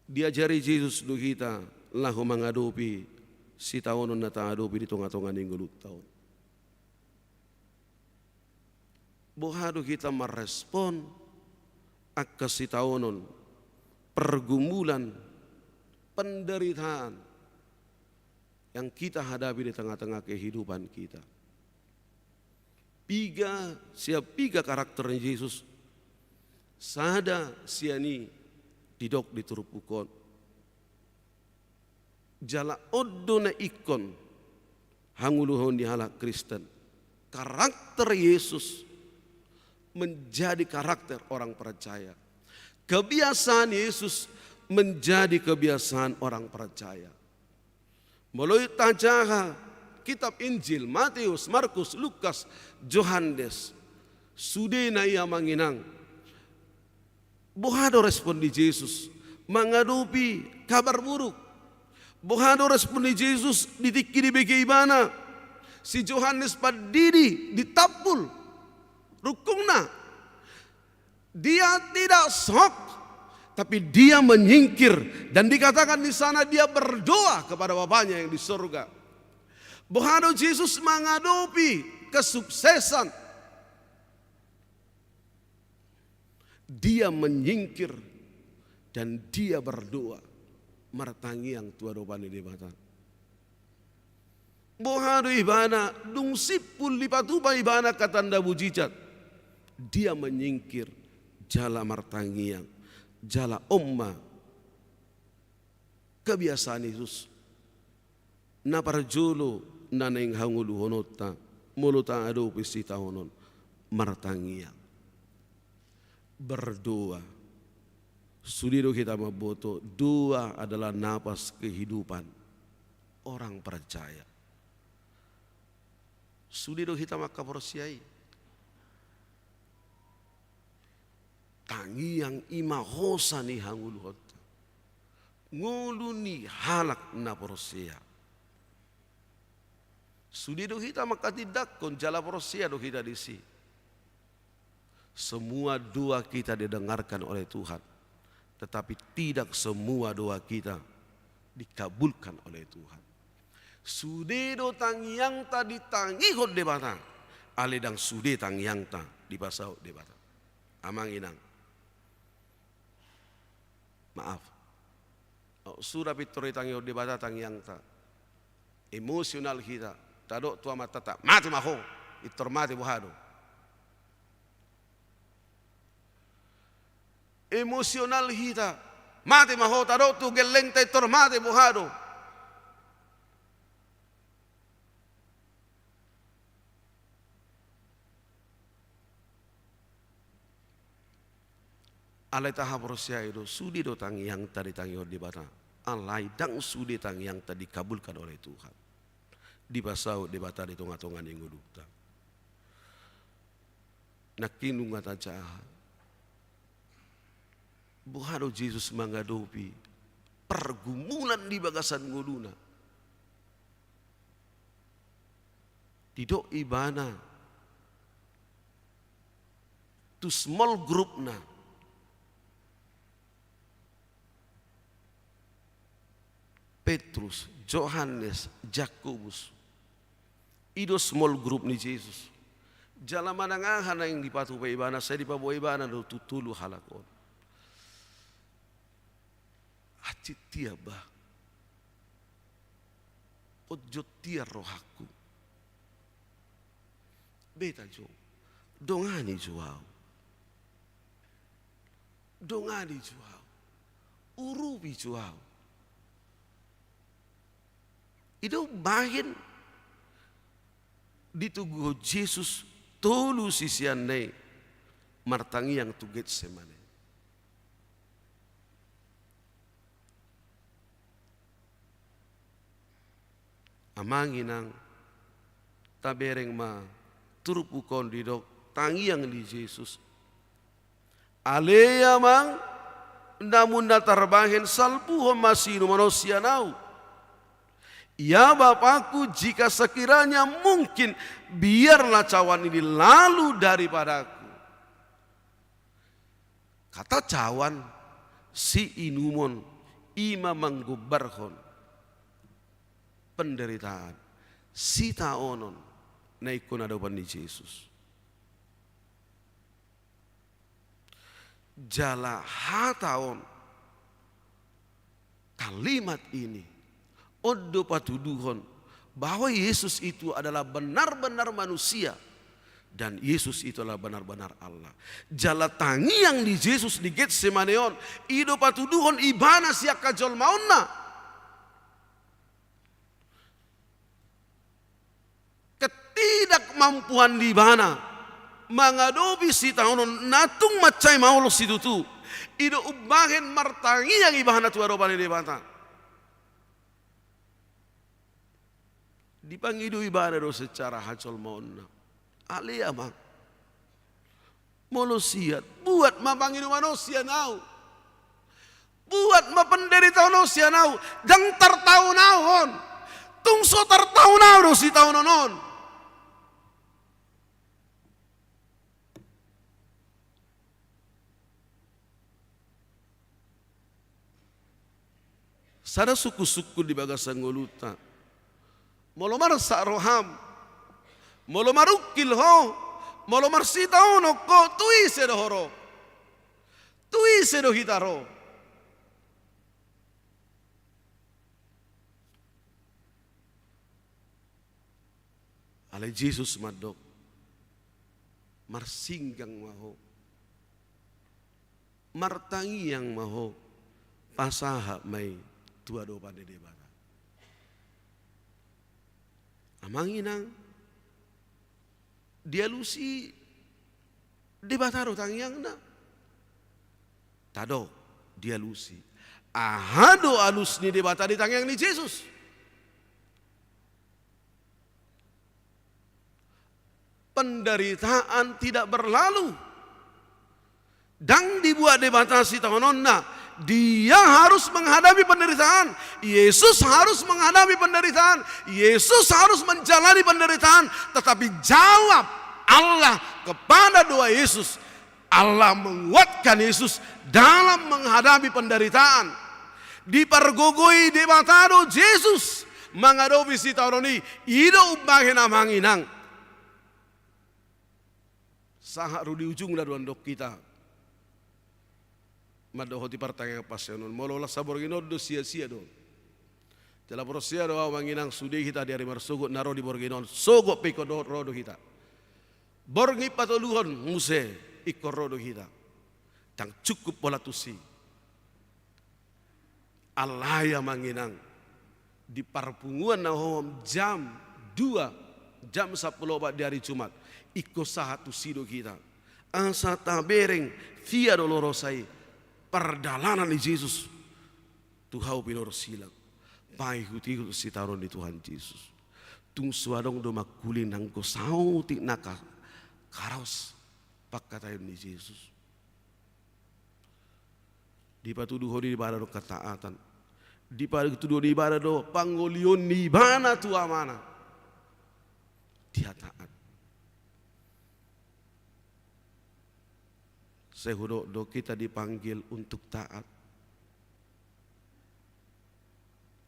Diajari Yesus du kita lahu mengadopi si taonon na taadopi di tonga-tonga ninggulut taon. Bohado kita merespon akka si taonon pergumulan penderitaan yang kita hadapi di tengah-tengah kehidupan kita. Piga karakter Yesus sada siani didok diturupukon jala oddo na ikon hanguluhon di halak Kristen. Karakter Yesus menjadi karakter orang percaya. Kebiasaan Yesus menjadi kebiasaan orang percaya. Melalui tajaha kitab Injil, Matius, Markus, Lukas, Yohanes. Sudah na ia manginang. Bohado respon di Yesus menghadapi kabar buruk. Bohado respon di Yesus ditikiri bagaimana. Si Yohanes padidi ditapul. Rukungna. Dia tidak sok, tapi dia menyingkir dan dikatakan di sana dia berdoa kepada Bapanya yang di surga. Bohado Yesus menghadapi kesuksesan. Dia menyingkir dan dia berdoa. Martangi yang tua dopani di mata. Bohado ibana dung sipul lipatuba ibana katanda bujijat. Dia menyingkir jala martangi yang jala omma. Kebiasaan Yesus. Na parjolo naneng hangulu honota muluta ado pisita honon martangia berdoa. Sudido kita maboto, doa adalah napas kehidupan orang percaya. Sudido kita maka persiai tangi yang imahosa ni hangulu hot nguluni halak na porosia. Sudi do hita maka tidak kon jala porosia do hita disi. Semua doa kita didengarkan oleh Tuhan, tetapi tidak semua doa kita dikabulkan oleh Tuhan. Sudi do tangyang ta ditangi hot debata, aledang sudi tangyang ta dipasau debata. Amang inang. Maaf. Surah pitori tangi hot debata tangyang ta. Emosional kita, tado tua mata tak mati maho, itor mati buhado. Emosional kita mati maho tado tu geleng tay tor mati buhado. Alai taha prosia itu sudi do tangi yang tadi tangi di bata. Alai dang sudi tangi yang tadi kabulkan oleh Tuhan. Di basau di bata di tonga-tonga yang ngudukta. Nakinu ngata jahat. Buhado Yesus menghadapi pergumulan di bagasan nguduna. Tidak ibana. Tu small group na. Petrus, Yohanes, Jakobus. Itu small group ni Yesus. Jala manangahan na yung dipatu pa ibana, saya dipabuhay ibana do tutulu halakon. Acit tiaba, ojo tia rohaku, beta jo, dongani juau, urubi juau, itu bahin ditugu Yesus tolu sisianai martangi yang tuget semane. Amanginang tabereng ma turupukon didok tangiang di Yesus. Alea mang namun natarbahin salpuhom masinu manusia nau. Ya Bapakku, jika sekiranya mungkin biarlah cawan ini lalu daripadaku. Kata cawan si inumon ima manggubarhon penderitaan si taonon naikon hadapan di Yesus. Jala hataon kalimat ini odo patuduhon bahwa Yesus itu adalah benar-benar manusia dan Yesus itu adalah benar-benar Allah. Jala tangi yang di Yesus di Getsemaneon ido patuduhon ibana siak kajol mauna. Ketidakmampuan di mana mengadopi si tahunon natung macai maulo si tutu ido ubahin martangi yang ibahana tu adopan di bata dipangidu ibana do secara hacol mauna alia mak manusia buat mapangidu manusia nau buat mapenderita manusia nau dan tertahu naon tungso tertahu nau do si tahunon. Sada suku-suku di bagasan ngoluta. Molomar sa roham. Molomar ukil ho. Molomar sita ono ko tui sedo horo. Tui sedo hitaro. Ale Jesus madok. Marsinggang maho. Martangi yang maho. Pasaha may tua do pande de bata. Amanginang dia lusi de bata do tangyang na. Tado dia lusi. Ahado alus ni de bata di tangyang ni Yesus. Penderitaan tidak berlalu. Dang dibuat de bata si tahunonna dia harus menghadapi penderitaan. Yesus harus menghadapi penderitaan. Yesus harus menjalani penderitaan. Tetapi jawab Allah kepada doa Yesus, Allah menguatkan Yesus dalam menghadapi penderitaan. Dipergugui di matado Yesus menghadapi si tahun ini hidup bahina manginang. Sangat di ujung dari dok kita. Madohoti pertanyaan pasionon. Molola saborgino do sia-sia do. Telah prosia do manginang sudi kita dari marsugut naro di borginon. Sogok piko do rodo kita. Borgi patoluhon muse ikor rodo kita. Tang cukup pola tusi. Alaya manginang. Di parpunguan na hom jam 2 jam 10 di hari Jumat. Iko satu sido kita. Asa tabereng via dolorosai. Perdalanan di Yesus. Tuhau pinor silang. Pai hutiku si taron di Tuhan Yesus. Tung suadong do makulin nang ko sautik naka. Karaos pakkatayon ni Yesus. Di patuduh di ibadah do ketaatan. Di patuduh di ibadah do panggolion ni bana tua mana. Dia taat. Sehudok do kita dipanggil untuk taat.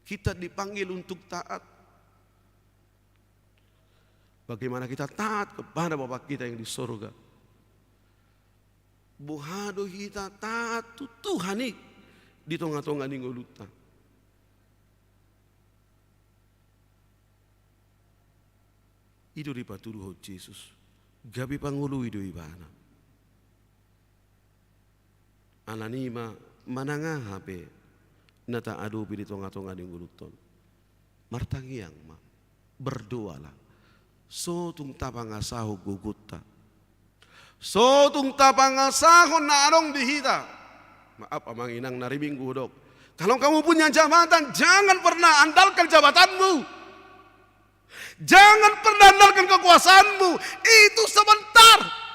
Kita dipanggil untuk taat. Bagaimana kita taat kepada Bapa kita yang di surga. Buhado kita taat tu Tuhan nih di tengah-tengah ning uluta. Itu dipatuduh Yesus. Gabi pangulu itu ibana. Ananima mananga hape nata adopi di tengah-tengah ning uluton. Martangiang ma berdoalah. So tung tapangasaho gugutta. So tung tapangasaho narong dihita. Maaf amang inang nariming gudok. Kalau kamu punya jabatan, jangan pernah andalkan jabatanmu. Jangan pernah andalkan kekuasaanmu. Itu sebentar.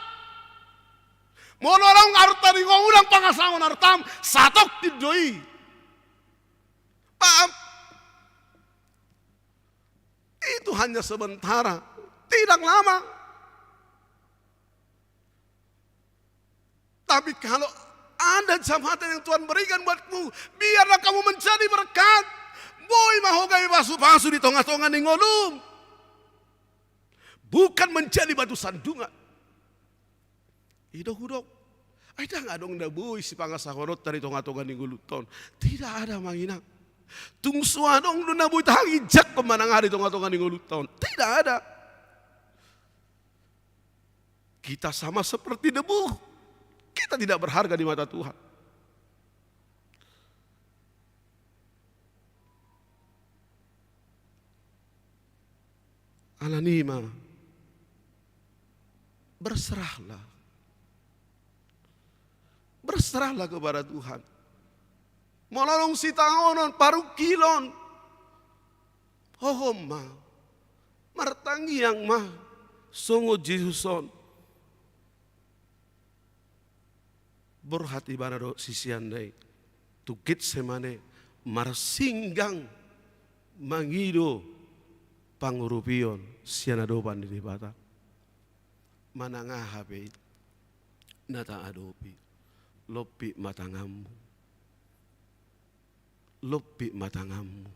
Monolong arta di ngurang pangasahon artam satok tidoi. Paham? Itu hanya sementara, tidak lama. Tapi kalau ada jabatan yang Tuhan berikan buatmu, biarlah kamu menjadi berkat. Boy mahogai pasu-pasu di tengah-tengah ningolum. Bukan menjadi batu sandungan. Hidok-hidok. Ada nggak dong boy si pangasahorot dari tengah-tengah ningguluton. Tidak ada manginak. Tung suadong do naboy tahangi jak kemanang hari tengah-tengah ningguluton. Tidak ada. Kita sama seperti debu. Kita tidak berharga di mata Tuhan. Alanima, berserahlah. Berserahlah kepada Tuhan. Molalong si taonon, parukilon. Hohoma, martangiang ma, songo Jesuson. Berhati barado sisiandai. Tukit semane, marsinggang mangido pangurupion sianadopan di bata. Manangahape nata adopi. Lopi matangamu. Lopi matangamu.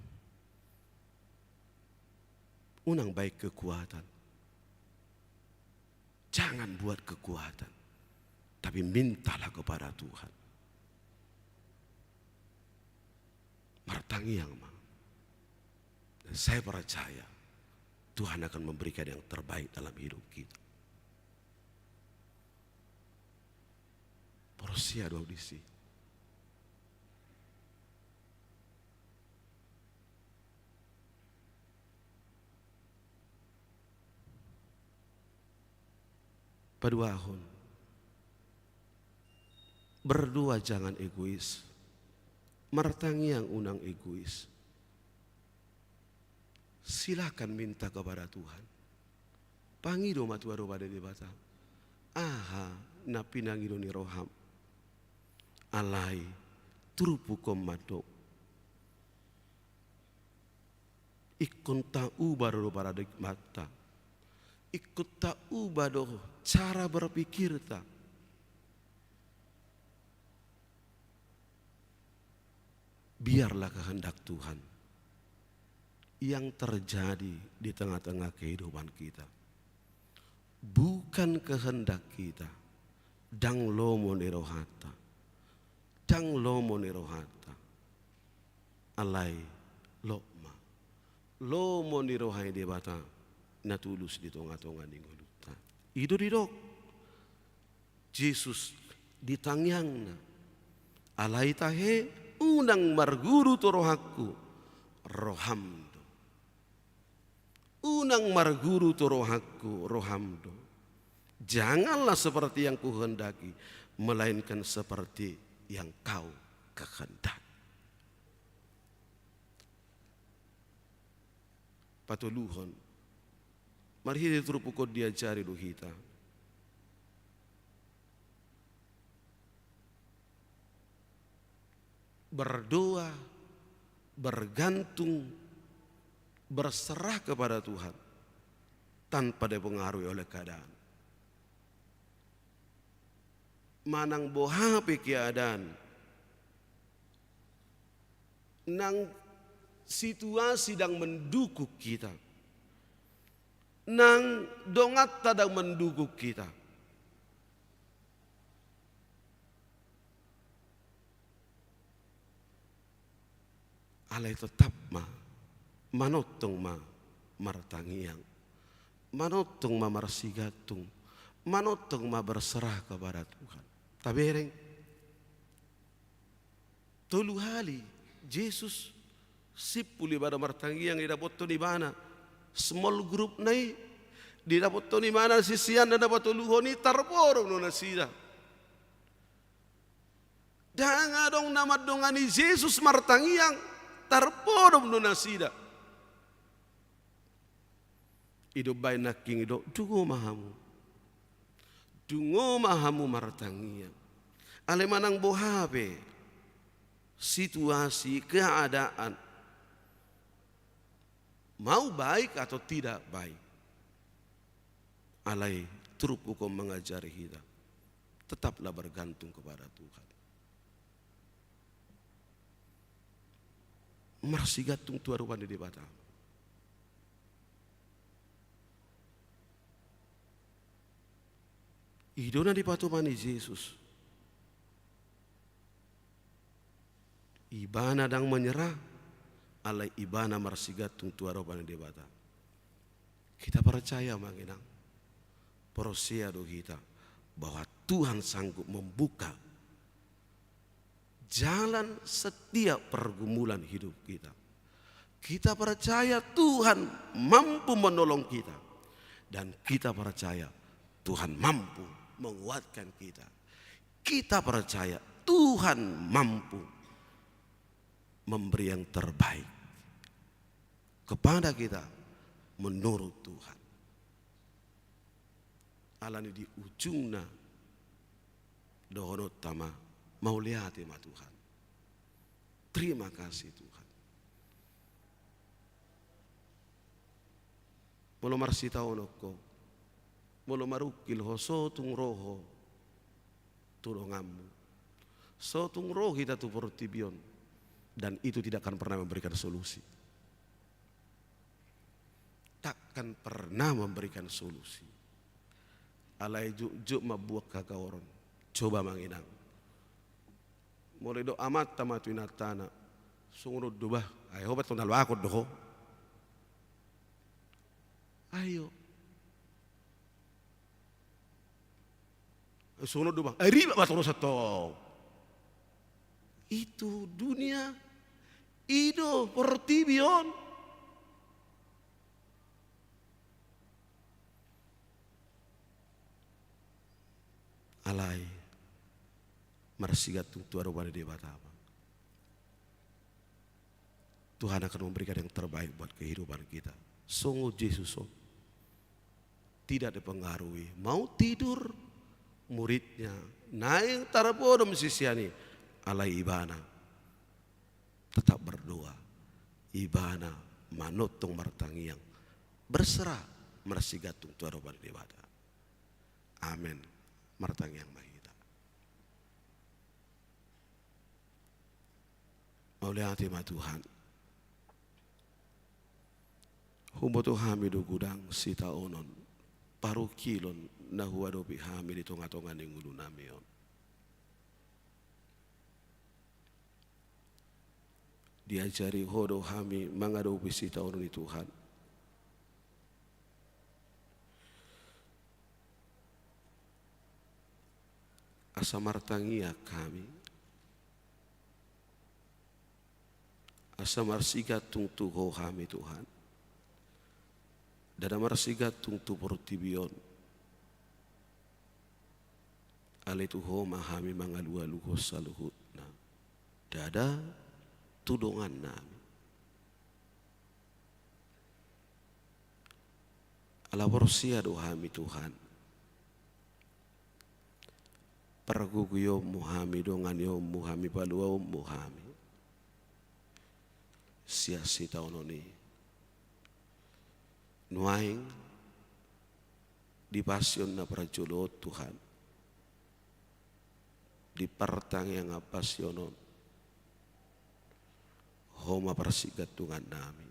Unang baik kekuatan. Jangan buat kekuatan. Tapi mintalah kepada Tuhan. Martangi yang mau. Dan saya percaya Tuhan akan memberikan yang terbaik dalam hidup kita. Porosia do audisi. Paduahon. Berdua jangan egois. Martangi yang unang egois. Silakan minta kepada Tuhan. Pangido matuaro pada debata. Aha napinangido ni roham. Alai turupu komado. Ikon tahu baru paradigmata. Ikut tahu baru cara berpikir ta. Biarlah kehendak Tuhan yang terjadi di tengah-tengah kehidupan kita. Bukan kehendak kita. Dang lomo nirohata. Dang lomo nirohata. Alai lokma. Lomo nirohai debata. Natulus di tonga-tonga ningoluta. Ido didok. Yesus ditangyangna. Alai tahe unang marguru torohaku. Rohamdo. Unang marguru torohaku rohamdo. Janganlah seperti yang kuhendaki, melainkan seperti yang kau kehendaki. Patuluhon. Mari kita terupukot diajari do kita. Berdoa, bergantung, berserah kepada Tuhan tanpa dipengaruhi oleh keadaan. Manang bohape keadaan, nang situasi sedang mendukung kita, nang dongat sedang mendukung kita. Alai tetap manotong martangiang, manotong marsigatung, manotong berserah kepada Tuhan. Tabereng, tolu hali Yesus sipuli pada martangiang di dapat di mana small group nai di dapat di mana sisian dan dapat luhoni tarporong nona sida. Danga dong nama dongani Yesus martangiang tarporong nona sida. Ido bayi naking ido dungo mahamu martangiang. Ale manang bohabe situasi keadaan mau baik atau tidak baik. Alai turut hukum mengajari kita. Tetaplah bergantung kepada Tuhan. Marsigatung tuaruan di Batam. Idona di patumani Yesus. Ibana dang menyerah, alai ibana marsigatung tuaruan di Batam. Kita percaya manginang, prosia do kita bahwa Tuhan sanggup membuka jalan setiap pergumulan hidup kita. Kita percaya Tuhan mampu menolong kita. Dan kita percaya Tuhan mampu menguatkan kita. Kita percaya Tuhan mampu memberi yang terbaik kepada kita menurut Tuhan. Alani di ujungna dohonot tama mau lihat ma Tuhan. Terima kasih Tuhan. Molo marsita onoko, molo marukil ho sotung roho tulungamu. Sotung roho kita tu portibion dan itu tidak akan pernah memberikan solusi. Takkan pernah memberikan solusi. Alai juk mabuak kakaoron. Coba manginang. Mulai do amat tamatu inatana. Sungurud dubah. Ayo bat tonal wakot doho. Ayo. Sungurud dubah. Riba bat satu. Itu dunia. Ido portibion. Alai marsigat tuaru pada di Batama. Tuhan akan memberikan yang terbaik buat kehidupan kita. Sungguh Yesus tidak dipengaruhi. Mau tidur muridnya naik tarapodom sisiani alai ibana tetap berdoa. Ibana manotong martangiang berserah marsigatung tuaroban dewata. Amin. Martangiang mahita. Oleh hati ma Tuhan. Humboto hami do gudang sita onon. Paru kilon na huwadopi hami di tonga-tonga ng ulu namion. Diajari hodo hami mangadopi sita onon ni Tuhan. Asa martangia kami. Asa marsigat tungtuho hami Tuhan. Dada marsigat tungtu portibion. Alituho mahami mangalualuho sa luhut na. Dada tudungan namin. Alaborsia dohami Tuhan. Paraguguyo muhami dongan yo muhami paluaw muhami. Siasi taononi. Nuaing di pasyon na prajulot Tuhan. Di partang yang apasyonon. Homa persigat Tuhan nami.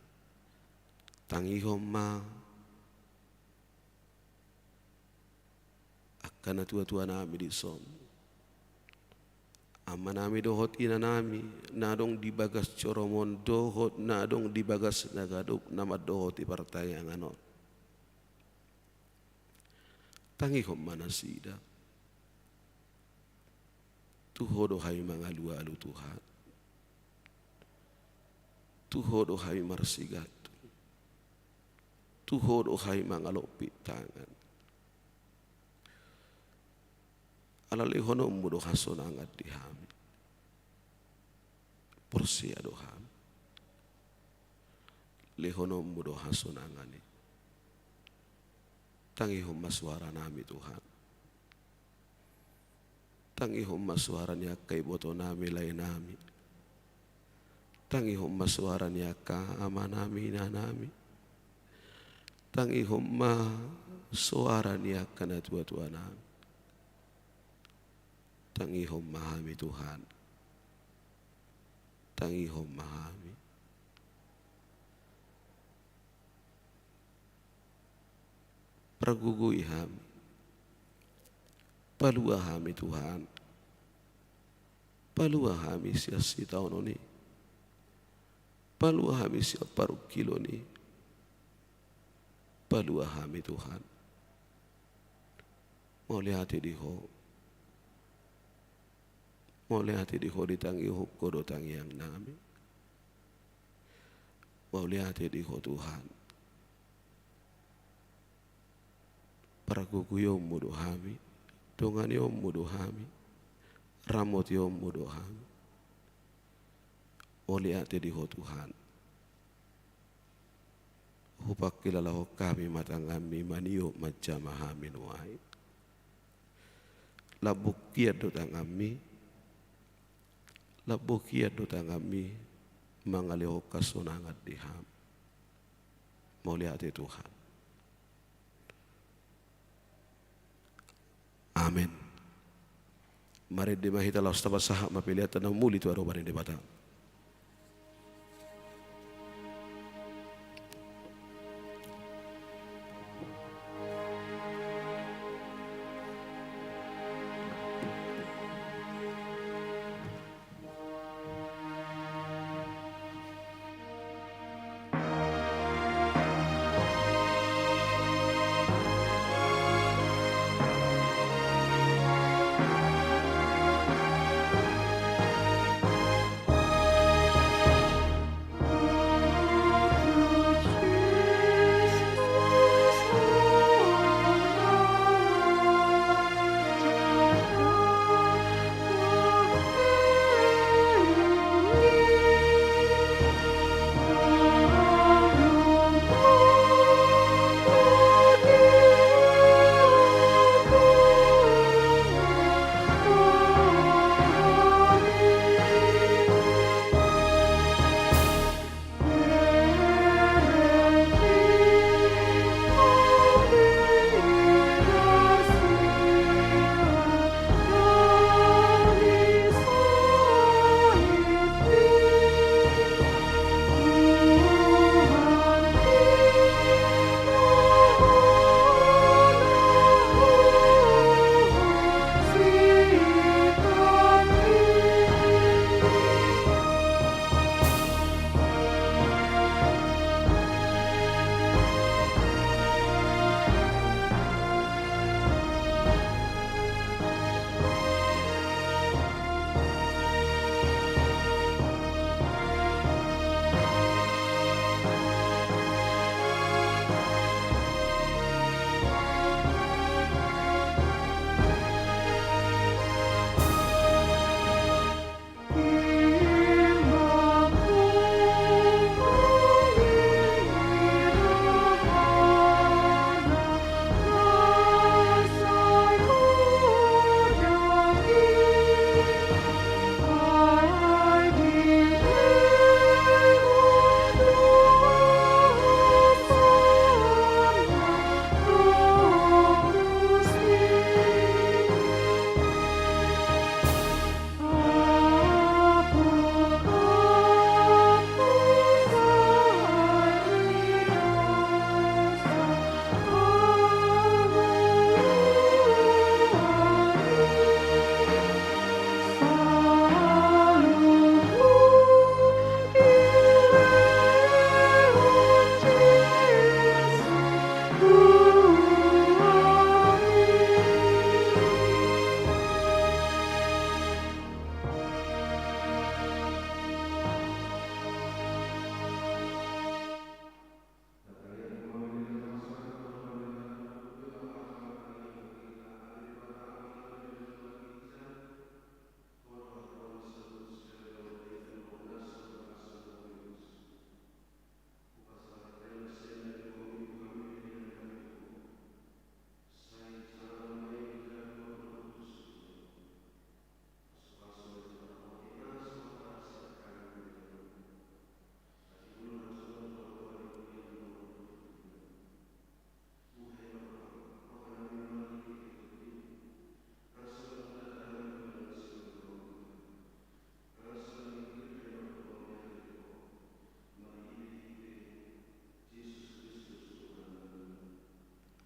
Tangi homa akan tua-tua nami di som. Ama nami dohot ina nami nadong di bagas coromon dohot nadong di bagas nagaduk nama dohot di partai yang anon. Tangi homa nasida. Tuho dohai mangalu-alu Tuhan. Tuho dohai marsigat. Tuho dohai mangalopi tangan. Alalihono mudo hasonangat dihami. Porsia doham. Lehono mudo hasonangani. Tangi humma suara nami Tuhan. Tangi humma suara niya kay boto nami lay nami. Tangi humma suara niya ka ama nami na nami. Tangi humma suara niya ka na tua-tua nami. Tangi humahami Tuhan. Tangi humahami. Pragugui hami. Paluahami Tuhan. Paluahami siya sitaon ni. Paluahami siya paruk kilo ni. Paluahami Tuhan. Mau lihat di ho. Mulai hati di ho ditangi huko do tangi yang nami. Mulai hati di ho Tuhan. Para guguyom mudo hami. Dongan yom mudo hami. Ramot yom mudo hami. Mulai hati di ho Tuhan. Hupak kilala ho kami matangami maniyo majamahami nuai. Labukia do tangami. Labukia do tangami mangaliho kasunangat diham. Mulia hati Tuhan. Amin. Mari dimahita laus tabat sahak mapiliatan na muli tu aroban di bata.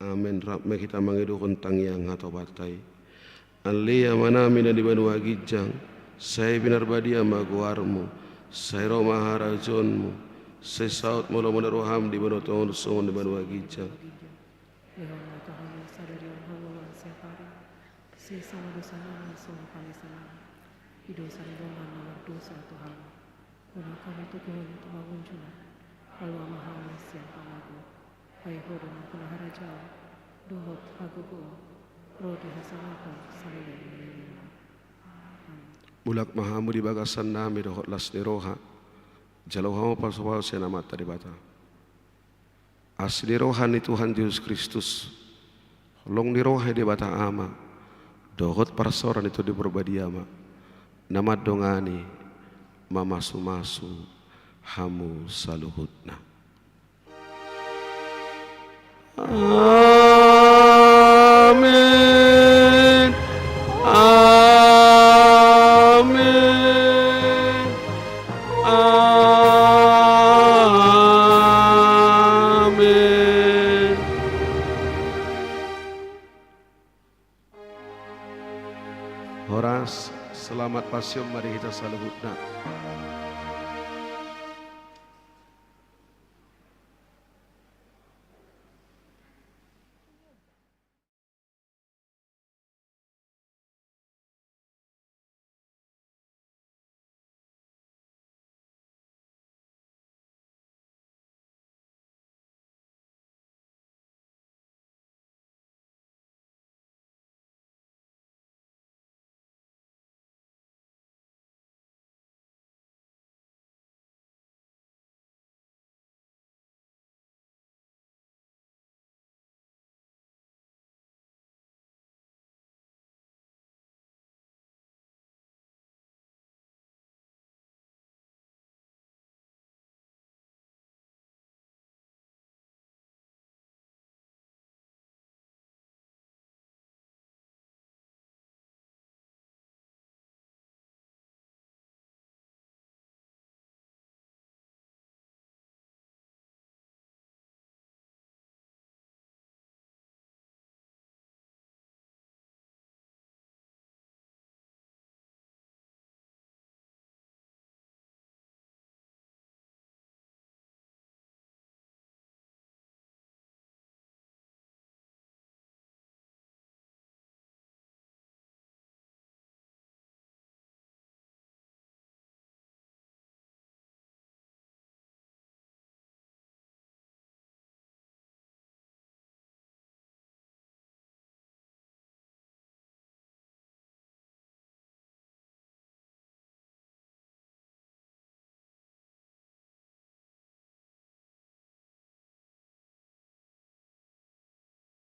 Amin. Rab me kita mangidu kuntang yang atau batai. Alia mana mina di banu agijang. Saya binar badia maguarmu. Saya roh maharajonmu. Saya saut mula mula roham di banu tuan sumun di banu agijang. Yehova Tuhan yang sadari yang hawa setiap hari. Sesama dosanya langsung kami senang. Di dosa rombongan nomor dosa Tuhan. Kuna kami tukuhun tumangun juna. Lalu amahawa siang pamagu. Hai hodon kuna harajau. Dohot hagugu. Rodi hasanakan salelen menilai. Bulak mahamu di bagasan nami dohot las ni roha. Jalau hama pasawal senamat tadi bata. Asli rohani Tuhan Yesus Kristus. Long di roha di bata ama. Dohot parasoran itu di berbadiama. Nama dongani mamasu-masu hamu saluhutna. Amin. Amin. Amin. Horas, selamat pasium mari kita saluhutna.